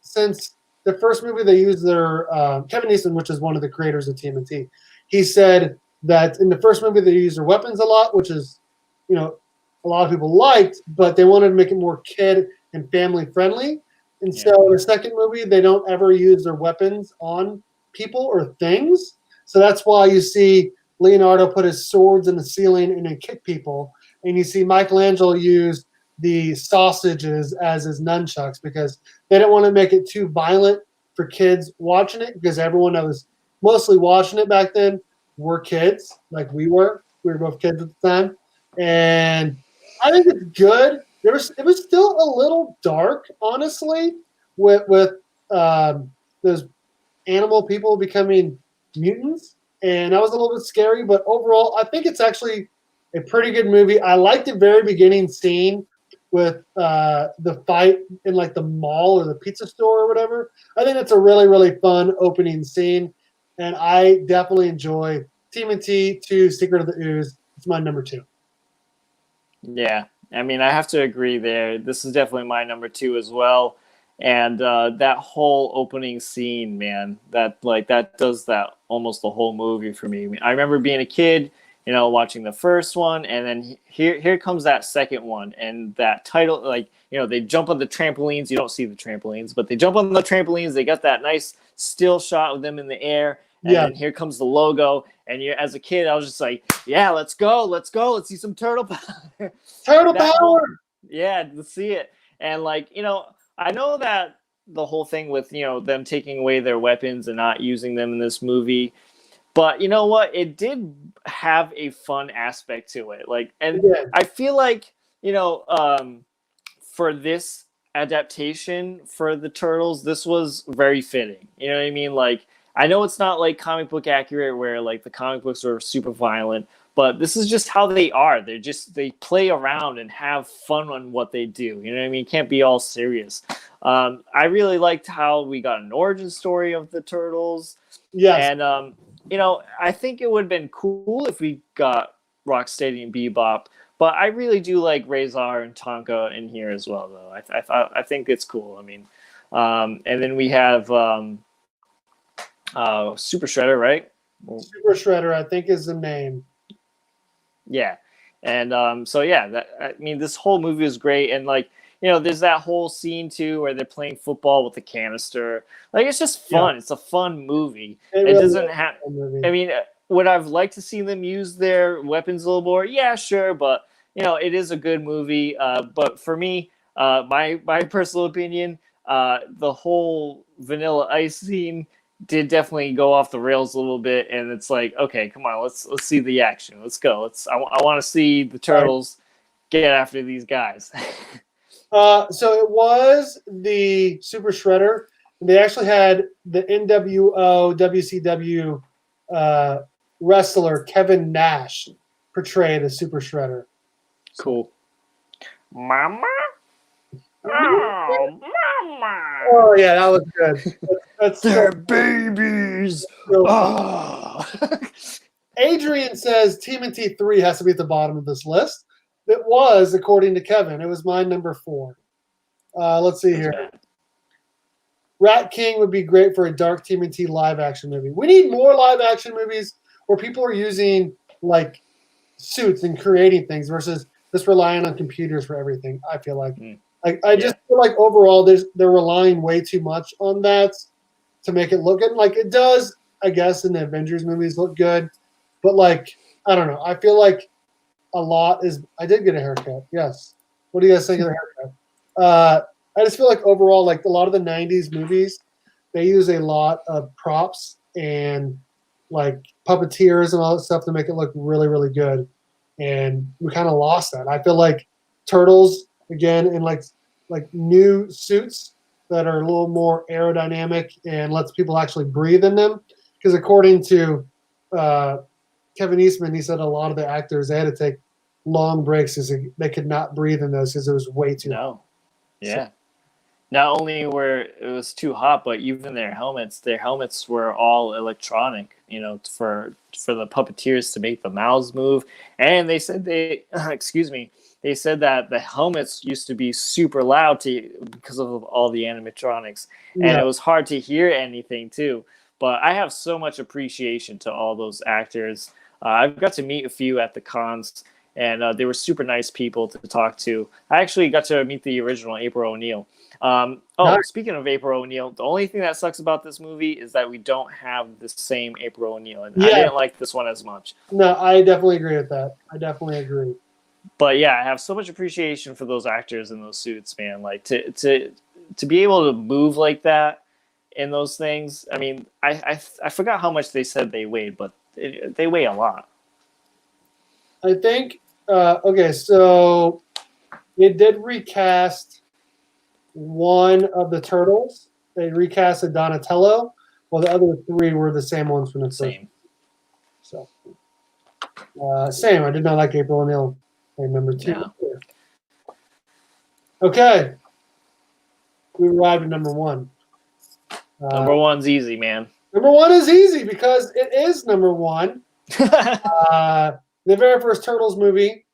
since the first movie they used their Kevin Eastman, which is one of the creators of TMNT, he said that in the first movie they used their weapons a lot, which is, a lot of people liked, but they wanted to make it more kid and family friendly. And so in the second movie, they don't ever use their weapons on people or things. So that's why you see Leonardo put his swords in the ceiling and then kick people. And you see Michelangelo use the sausages as his nunchucks, because they didn't want to make it too violent for kids watching it, because everyone that was mostly watching it back then were kids, like we were. We were both kids at the time. And I think it's good. It was still a little dark, honestly, with those animal people becoming mutants. And that was a little bit scary. But overall, I think it's actually a pretty good movie. I like the very beginning scene with the fight in like the mall or the pizza store or whatever. I think it's a really, really fun opening scene. And I definitely enjoy TMNT 2 Secret of the Ooze. It's my number 2. Yeah, I mean, I have to agree there. This is definitely my number 2 as well. And that whole opening scene, man, that does that almost the whole movie for me. I remember being a kid, watching the first one, and then here comes that second one, and that title, like, they jump on the trampolines. You don't see the trampolines, but they jump on the trampolines. They got that nice still shot of them in the air, and then here comes the logo. And as a kid, I was just like, yeah, let's go, let's see some turtle power. Turtle power! Yeah, let's see it. And like, I know that the whole thing with, them taking away their weapons and not using them in this movie, but you know what? It did have a fun aspect to it. Like, and I feel like, for this adaptation for the Turtles, this was very fitting. You know what I mean? Like, I know it's not like comic book accurate where like the comic books are super violent, but this is just how they are. They play around and have fun on what they do. You know what I mean? It can't be all serious. I really liked how we got an origin story of the Turtles. Yes. And you know, I think it would have been cool if we got Rocksteady and Bebop, but I really do like Razor and Tonka in here as well, though. I think it's cool. I mean, and then we have Super Shredder, right? Super Shredder, I think, is the name. Yeah, and so yeah, that I mean, this whole movie is great, and like, you know, there's that whole scene too where they're playing football with the canister. Like, it's just fun. Yeah. It's a fun movie. It really doesn't have. I mean, would I've liked to see them use their weapons a little more? Yeah, sure, but you know, it is a good movie. But for me, my personal opinion, the whole Vanilla Ice scene did definitely go off the rails a little bit, and it's like, okay, come on, let's see the action. Let's go. I want to see the Turtles get after these guys. So it was the Super Shredder. They actually had the NWO WCW wrestler Kevin Nash portray the Super Shredder. Cool. Mama? Oh, Mama! Oh yeah, that was good. That's They're babies. Oh. Adrian says TMNT 3 has to be at the bottom of this list. It was, according to Kevin. It was my number 4. Let's see here. Rat King would be great for a dark TMNT live action movie. We need more live action movies where people are using like suits and creating things versus just relying on computers for everything. I feel like, I just feel like overall they're relying way too much on that to make it look good. Like it does, I guess, in the Avengers movies look good, but like I don't know. I feel like a lot is. I did get a haircut. Yes. What do you guys think of the haircut? I just feel like overall, like a lot of the '90s movies, they use a lot of props and like puppeteers and all that stuff to make it look really, really good. And we kind of lost that. I feel like Turtles again in like new suits that are a little more aerodynamic and lets people actually breathe in them. Because according to Kevin Eastman, he said a lot of the actors they had to take long breaks because they could not breathe in those because it was way too hot. Yeah. So, not only were it was too hot, but even their helmets were all electronic, you know, for the puppeteers to make the mouths move. And they said they said that the helmets used to be super loud because of all the animatronics. And it was hard to hear anything too. But I have so much appreciation to all those actors. I've got to meet a few at the cons, and they were super nice people to talk to. I actually got to meet the original April O'Neil. Speaking of April O'Neil, the only thing that sucks about this movie is that we don't have the same April O'Neil, and I didn't like this one as much. No, I definitely agree with that. I definitely agree. But yeah, I have so much appreciation for those actors in those suits, man. Like to be able to move like that in those things. I mean, I forgot how much they said they weighed, but they weigh a lot. I think okay, so it did recast one of the Turtles. They recasted Donatello, while the other 3 were the same ones from the first. Same. So same. I did not like April O'Neil. Number 2. Yeah. Okay, we arrived at number 1. Number 1's easy, man. Number 1 is easy because it is number 1. The very first Turtles movie,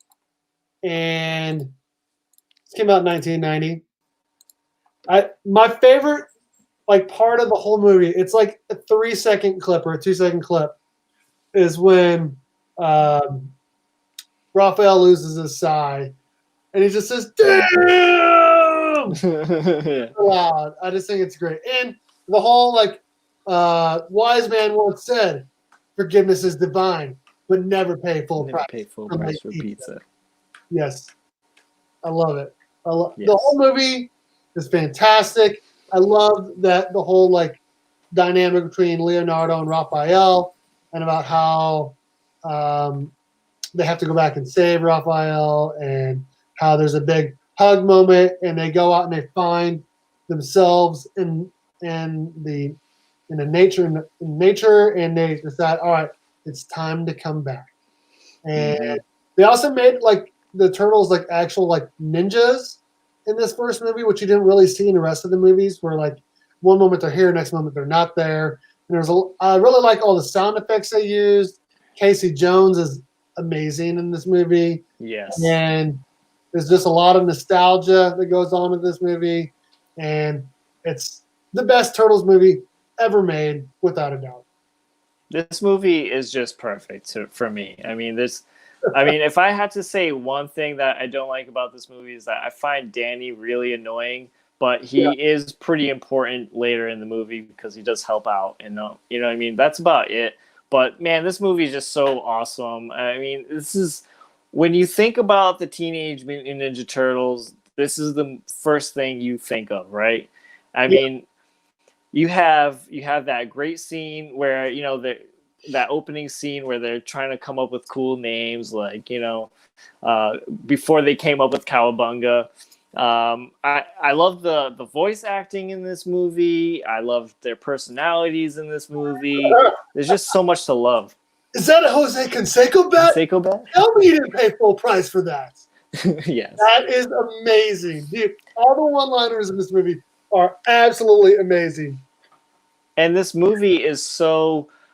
and it came out in 1990. My favorite like part of the whole movie, it's like a 3-second clip or a 2-second clip, is when Raphael loses his sigh, and he just says, "Damn!" Loud. I just think it's great, and the whole like wise man once said, "Forgiveness is divine, but never pay full price." Pay full price for pizza. Yes, I love it. The whole movie is fantastic. I love that the whole like dynamic between Leonardo and Raphael, and about how they have to go back and save Raphael, and how there's a big hug moment, and they go out and they find themselves in the nature, and they decide, all right, it's time to come back. And they also made like the turtles like actual like ninjas in this first movie, which you didn't really see in the rest of the movies, where like one moment they're here, next moment they're not there. And I really like all the sound effects they used. Casey Jones is amazing in this movie. Yes. And there's just a lot of nostalgia that goes on with this movie. And it's the best Turtles movie ever made, without a doubt. This movie is just perfect for me. I mean, if I had to say one thing that I don't like about this movie is that I find Danny really annoying, but he is pretty important later in the movie because he does help out. And you know what I mean? That's about it. But man, this movie is just so awesome. I mean, this is when you think about the Teenage Mutant Ninja Turtles, this is the first thing you think of, right? I mean, you have that great scene where, you know, that opening scene where they're trying to come up with cool names, like, you know, before they came up with Cowabunga. I love the voice acting in this movie. I love their personalities in this movie. There's just so much to love. Is that a Jose Canseco bet? Canseco bet? Tell me you didn't pay full price for that. Yes. That is amazing. Dude, all the one-liners in this movie are absolutely amazing. And this movie is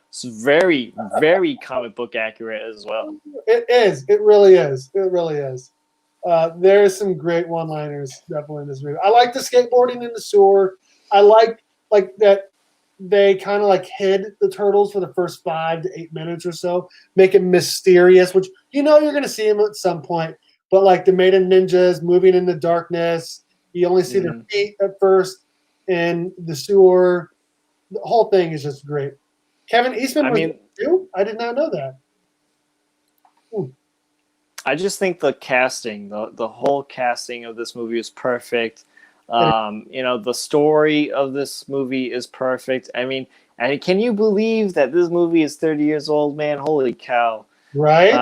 it's very, very comic book accurate as well. It is. It really is. It really is. There's some great one-liners definitely in this movie. I like the skateboarding in the sewer. I like that they kind of like hid the turtles for the first 5 to 8 minutes or so, make it mysterious, which you know you're gonna see them at some point. But like the maiden ninjas moving in the darkness, you only see their feet at first in the sewer. The whole thing is just great. Kevin Eastman was too? I did not know that. I just think the casting, the whole casting of this movie is perfect. You know, the story of this movie is perfect. I mean, and can you believe that this movie is 30 years old, man? Holy cow. Right?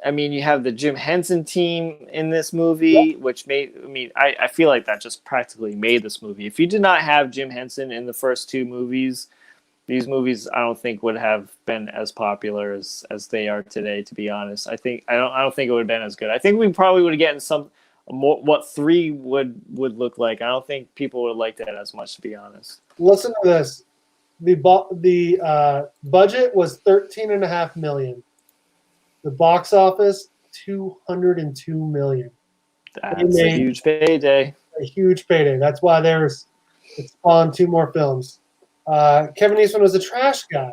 I mean, you have the Jim Henson team in this movie, which I feel like that just practically made this movie. If you did not have Jim Henson in the first 2 movies, these movies I don't think would have been as popular as they are today, to be honest. I don't think it would have been as good. I think we probably would have gotten some more what 3 would look like. I don't think people would have liked that as much, to be honest. Listen to this. The budget was $13.5 million. The box office, $202 million. That's a huge payday. A huge payday. That's why it spawned 2 more films. Kevin Eastman was a trash guy.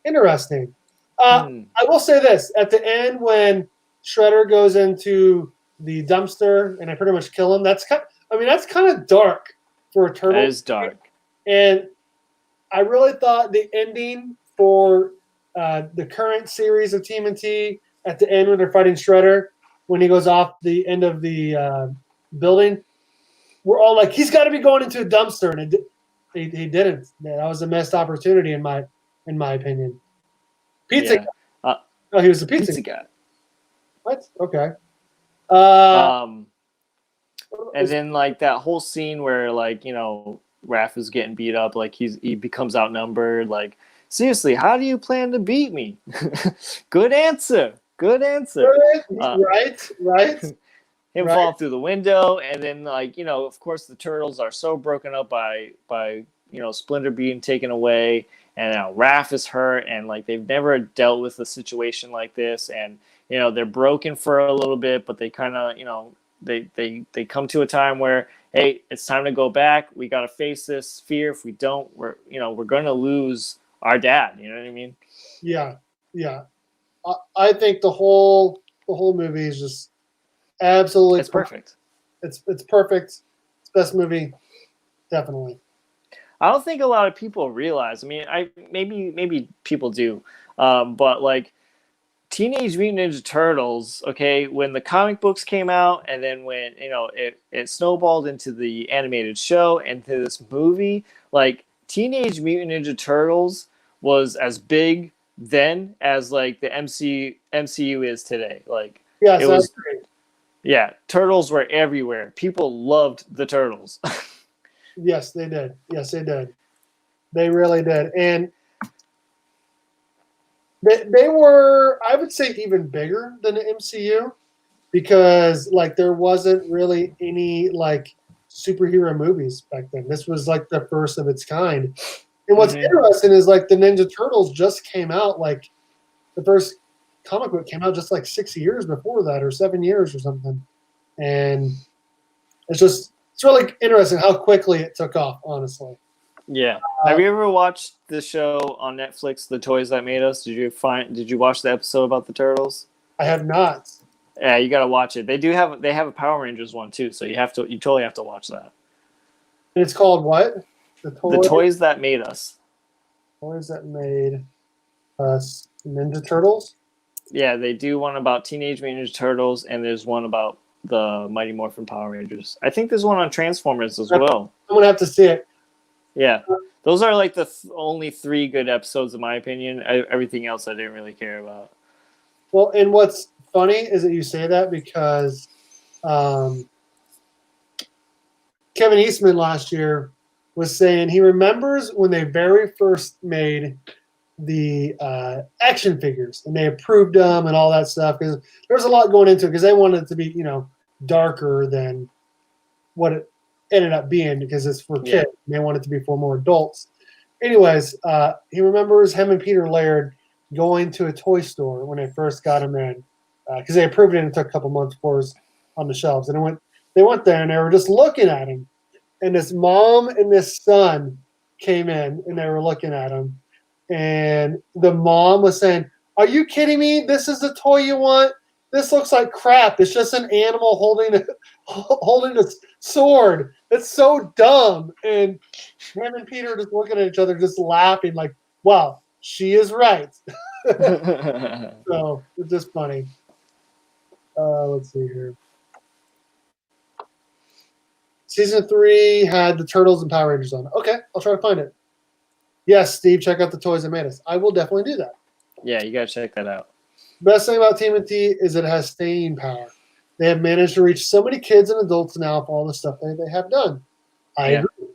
Interesting. I will say this. At the end, when Shredder goes into the dumpster and I pretty much kill him, that's kind of dark for a turtle. It is dark. And I really thought the ending for the current series of TMNT at the end when they're fighting Shredder, when he goes off the end of the building, we're all like, he's got to be going into a dumpster, and he didn't. That was a missed opportunity in my opinion. Pizza guy. Oh, he was a pizza guy. What? Okay. And then like that whole scene where like, you know, Raph is getting beat up, like he becomes outnumbered, like, seriously, how do you plan to beat me? Good answer. Right. Him falling through the window, and then like, you know, of course the turtles are so broken up by you know, Splinter being taken away, and now Raph is hurt, and like they've never dealt with a situation like this, and you know, they're broken for a little bit, but they kind of, you know, they come to a time where, hey, it's time to go back. We got to face this fear. If we don't, we're going to lose our dad. You know what I mean? Yeah. I think the whole movie is just absolutely perfect. It's perfect. It's the best movie, definitely. I don't think a lot of people realize. I mean, maybe people do, but like Teenage Mutant Ninja Turtles. Okay, when the comic books came out, and then when, you know, it snowballed into the animated show and to this movie, like Teenage Mutant Ninja Turtles was as big then as like the MCU is today. Like, yes, Yeah, turtles were everywhere. People loved the turtles. Yes, they did. Yes, they did. They really did. And they were, I would say, even bigger than the MCU because like there wasn't really any like superhero movies back then. This was like the first of its kind. And what's interesting is like the Ninja Turtles just came out, like the first comic book came out just like 6 years before that or 7 years or something. And it's really interesting how quickly it took off, honestly. Yeah. Have you ever watched the show on Netflix, The Toys That Made Us? Did you watch the episode about the turtles? I have not. Yeah, you gotta watch it. They have a Power Rangers one too, so you totally have to watch that. And it's called what? The Toys That Made Us. Toys That Made Us. Ninja Turtles? Yeah, they do one about Teenage Mutant Ninja Turtles, and there's one about the Mighty Morphin Power Rangers. I think there's one on Transformers as well. I'm gonna have to see it. Yeah, those are like the only 3 good episodes in my opinion. Everything else I didn't really care about. Well, and what's funny is that you say that because Kevin Eastman last year was saying he remembers when they very first made the action figures and they approved them and all that stuff because there was a lot going into it because they wanted it to be, darker than what it ended up being because it's for kids. And they want it to be for more adults. Anyways, he remembers him and Peter Laird going to a toy store when they first got him in because they approved it and it took a couple months before it was on the shelves. And they went there and they were just looking at him. And this mom and this son came in and they were looking at him. And the mom was saying, "Are you kidding me? This is the toy you want? This looks like crap. It's just an animal holding a sword. It's so dumb." And him and Peter just looking at each other, just laughing like, wow, she is right. So it's just funny. Let's see here. Season 3 had the Turtles and Power Rangers on. Okay, I'll try to find it. Yes, Steve, check out the Toys That Made Us. I will definitely do that. Yeah, you gotta check that out. Best thing about TMNT is it has staying power. They have managed to reach so many kids and adults now with all the stuff they have done. I agree.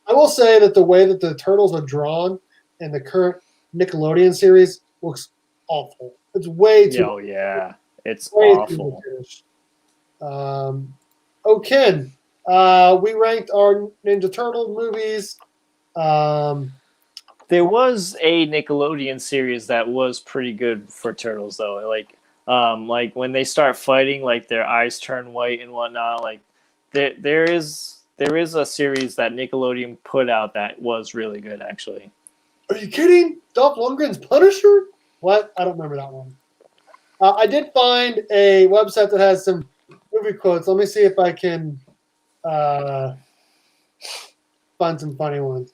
I will say that the way that the Turtles are drawn in the current Nickelodeon series looks awful. It's way too. Oh yeah, it's way awful. Ken, we ranked our Ninja Turtle movies. There was a Nickelodeon series that was pretty good for turtles, though. Like when they start fighting, like their eyes turn white and whatnot. Like there is a series that Nickelodeon put out that was really good, actually. Are you kidding? Dolph Lundgren's Punisher? What? I don't remember that one. I did find a website that has some movie quotes. Let me see if I can find some funny ones.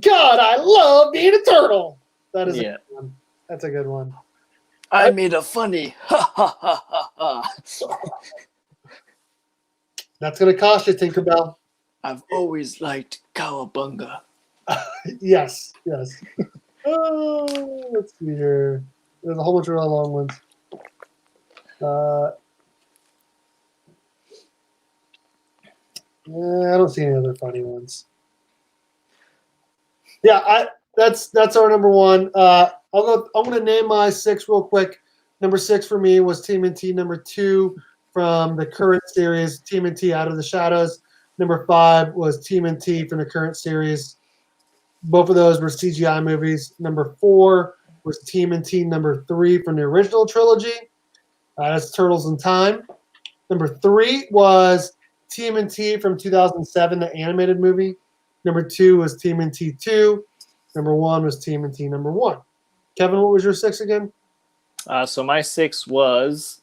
God, I love being a turtle. That is a good one. That's a good one. I made a funny ha ha ha ha ha. That's gonna cost you, Tinkerbell. I've always liked cowabunga. Yes. Let's see here. There's a whole bunch of really long ones. I don't see any other funny ones. Yeah, that's our number one. I'm gonna name my 6 real quick. Number 6 for me was TMNT. Number 2 from the current series, TMNT Out of the Shadows. Number 5 was TMNT from the current series. Both of those were CGI movies. Number 4 was TMNT number 3 from the original trilogy. That's Turtles in Time. Number 3 was TMNT from 2007, the animated movie. Number 2 was TMNT 2. Number 1 was TMNT number 1. Kevin, what was your 6 again? So my 6 was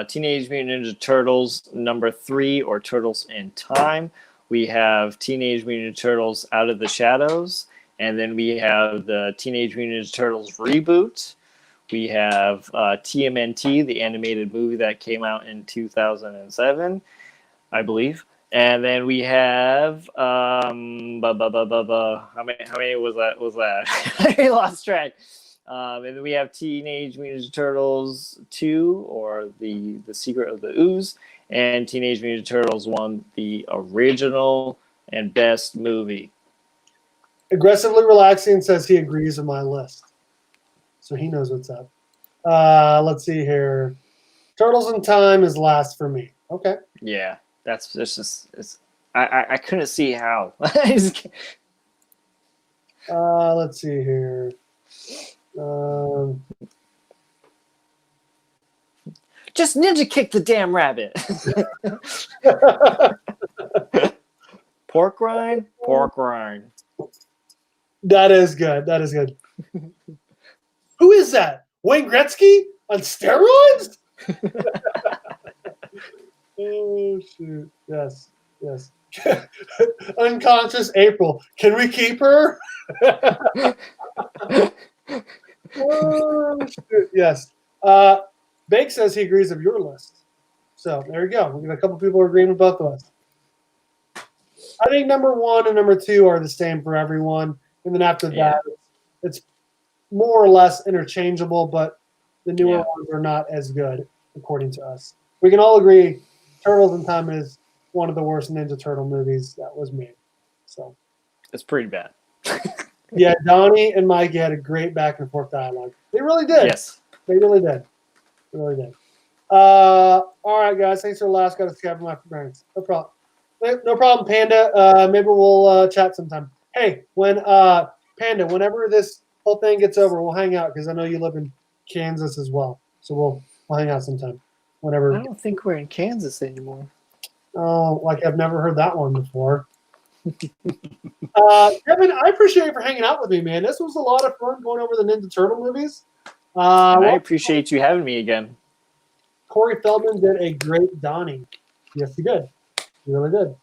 Teenage Mutant Ninja Turtles number 3, or Turtles in Time. We have Teenage Mutant Ninja Turtles Out of the Shadows. And then we have the Teenage Mutant Ninja Turtles reboot. We have TMNT, the animated movie that came out in 2007, I believe. And then we have how many was that? I lost track. And then we have Teenage Mutant Ninja Turtles 2, or the Secret of the Ooze, and Teenage Mutant Ninja Turtles 1, the original and best movie. Aggressively Relaxing says he agrees with my list. So he knows what's up. Let's see here. Turtles in Time is last for me. Okay. Yeah, that's just I couldn't see how. I just can't- Let's see here. Just ninja kick the damn rabbit. Pork rind, pork rind. That is good. That is good. Who is that? Wayne Gretzky on steroids? Oh shoot! Yes, yes. Unconscious April. Can we keep her? Oh shoot! Yes. Bake says he agrees with your list. So there you go. We got a couple people agreeing with both of us. I think number 1 and number 2 are the same for everyone, and then after that, it's more or less interchangeable. But the newer ones are not as good, according to us. We can all agree, Turtles in Time is one of the worst Ninja Turtle movies that was made. So It's pretty bad. yeah, Donnie and Mikey had a great back and forth dialogue. They really did. Yes. They really did. They really did. All right, guys. Thanks for the last. Got to scatter my parents. No problem. No problem, Panda. Maybe we'll chat sometime. Hey, when Panda, whenever this whole thing gets over, we'll hang out because I know you live in Kansas as well. So we'll hang out sometime. Whenever. I don't think we're in Kansas anymore. Oh, like I've never heard that one before. Kevin, I appreciate you for hanging out with me, man. This was a lot of fun going over the Ninja Turtle movies. And I appreciate you having me again. Corey Feldman did a great Donnie. Yes, he did. He really did.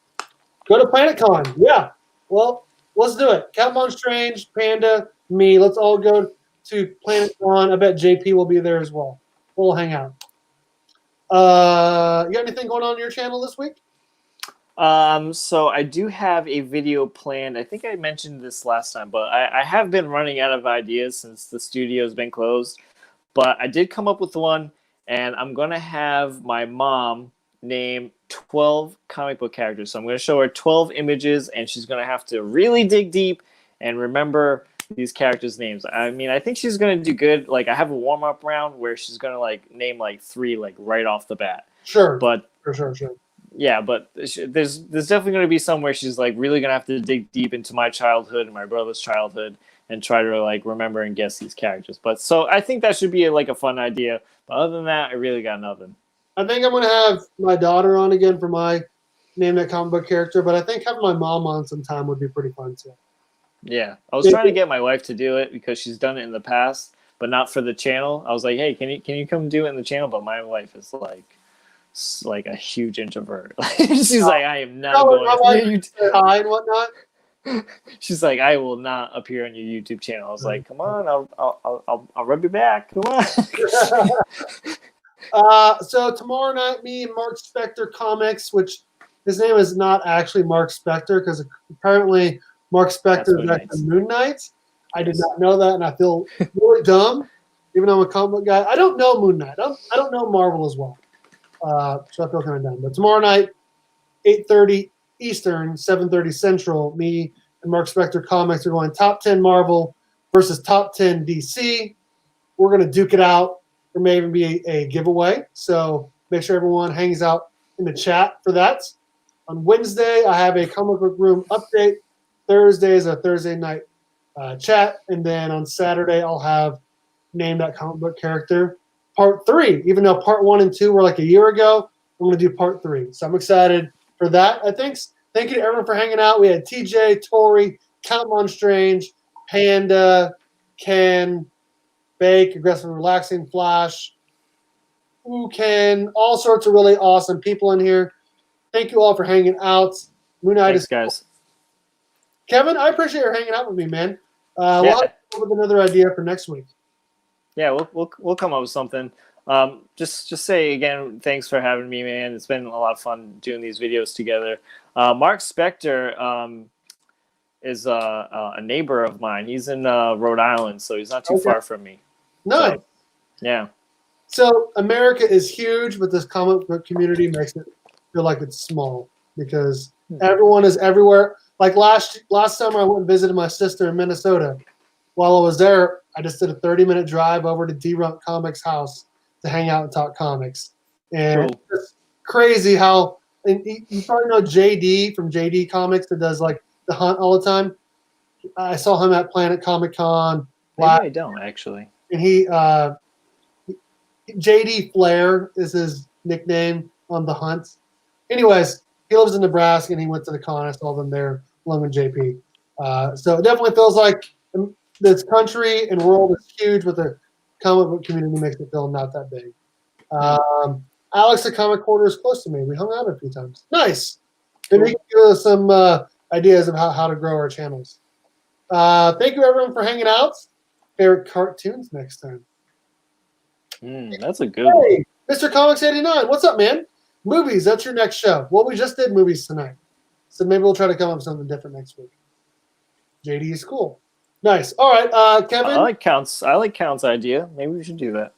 Go to PlanetCon. Yeah. Well, let's do it. Catmon Strange, Panda, me. Let's all go to PlanetCon. I bet JP will be there as well. We'll hang out. You got anything going on your channel this week? So I do have a video planned. I think I mentioned this last time, but I have been running out of ideas since the studio's been closed. But I did come up with one, and I'm going to have my mom name 12 comic book characters. So I'm going to show her 12 images, and she's going to have to really dig deep and remember these characters' names. I mean, I think she's going to do good. Like, I have a warm-up round where she's going to, like, name, like, 3, like, right off the bat. Sure. But Sure. yeah, but there's definitely going to be some where she's like really going to have to dig deep into my childhood and my brother's childhood and try to like remember and guess these characters. But so I think that should be like a fun idea. But other than that, I really got nothing. I think I'm going to have my daughter on again for my name that comic book character, but I think having my mom on sometime would be pretty fun too. Yeah, I was trying to get my wife to do it because she's done it in the past, but not for the channel. I was like, hey, can you come do it in the channel? But my wife is like a huge introvert. She's like, I am not going to your YouTube. Hi and whatnot. She's like, I will not appear on your YouTube channel. I was like, come on, I'll rub your back. Come on. So tomorrow night, me and Mark Spector Comics, which his name is not actually Mark Spector because apparently Mark Spector is actually Moon Knight. I did not know that, and I feel really dumb, even though I'm a comic book guy. I don't know Moon Knight. I don't know Marvel as well. So I feel kind of dumb. But tomorrow night, 8:30 Eastern, 7:30 Central, me and Mark Spector Comics are going top 10 Marvel versus top 10 DC. We're going to duke it out. There may even be a giveaway. So make sure everyone hangs out in the chat for that. On Wednesday, I have a comic book room update. Thursday is a Thursday night chat. And then on Saturday, I'll have Name That Comic Book Character Part 3. Even though Part 1 and 2 were like a year ago, I'm going to do Part 3. So I'm excited for that. Thank you to everyone for hanging out. We had TJ, Tori, Countmon Strange, Panda, Ken, Bake, Aggressive Relaxing, Flash, Ken, all sorts of really awesome people in here. Thank you all for hanging out. Moon Knight Thanks, is guys. Kevin, I appreciate you hanging out with me, man. Yeah. We'll have to come up with another idea for next week. Yeah, we'll come up with something. Just say again, thanks for having me, man. It's been a lot of fun doing these videos together. Mark Spector, is a neighbor of mine. He's in Rhode Island, so he's not too Okay. far from me. Nice. So, yeah. So America is huge, but this comic book community makes it feel like it's small because everyone is everywhere. Like last summer, I went and visited my sister in Minnesota. While I was there, I just did a 30-minute drive over to D-Rump Comics' house to hang out and talk comics. And Cool. it's crazy how and you probably know JD from JD Comics that does like the hunt all the time. I saw him at Planet Comic Con. Maybe I don't actually. And JD Flair is his nickname on the hunt. Anyways, he lives in Nebraska and he went to the con. I saw them there along with JP. So it definitely feels like this country and world is huge, but the comic book community makes it feel not that big. Alex, the comic quarter is close to me. We hung out a few times. Nice. Maybe you can give us some ideas of how to grow our channels. Thank you, everyone, for hanging out. Favorite cartoons next time. That's a good one. Hey, Mr. Comics 89, what's up, man? Movies, that's your next show. Well, we just did movies tonight. So maybe we'll try to come up with something different next week. JD is cool. Nice. All right, Kevin. I like Count's idea. Maybe we should do that.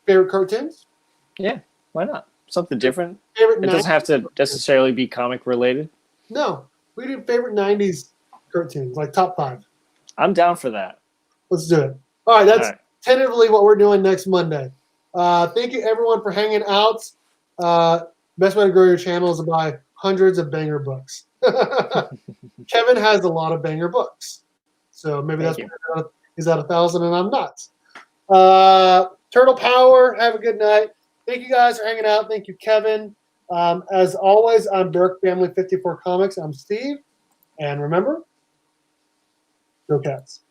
Favorite cartoons? Yeah, why not? Something different. Favorite It doesn't have to necessarily be comic related. No. We do favorite 90s cartoons, like top 5. I'm down for that. Let's do it. All right, that's All right. tentatively what we're doing next Monday. Thank you, everyone, for hanging out. Best way to grow your channel is to buy hundreds of banger books. Kevin has a lot of banger books. So maybe Thank that's why he's at 1,000 and I'm not. Turtle Power, have a good night. Thank you guys for hanging out. Thank you, Kevin. As always, I'm Berkfamily54comics. I'm Steve. And remember, go Cats.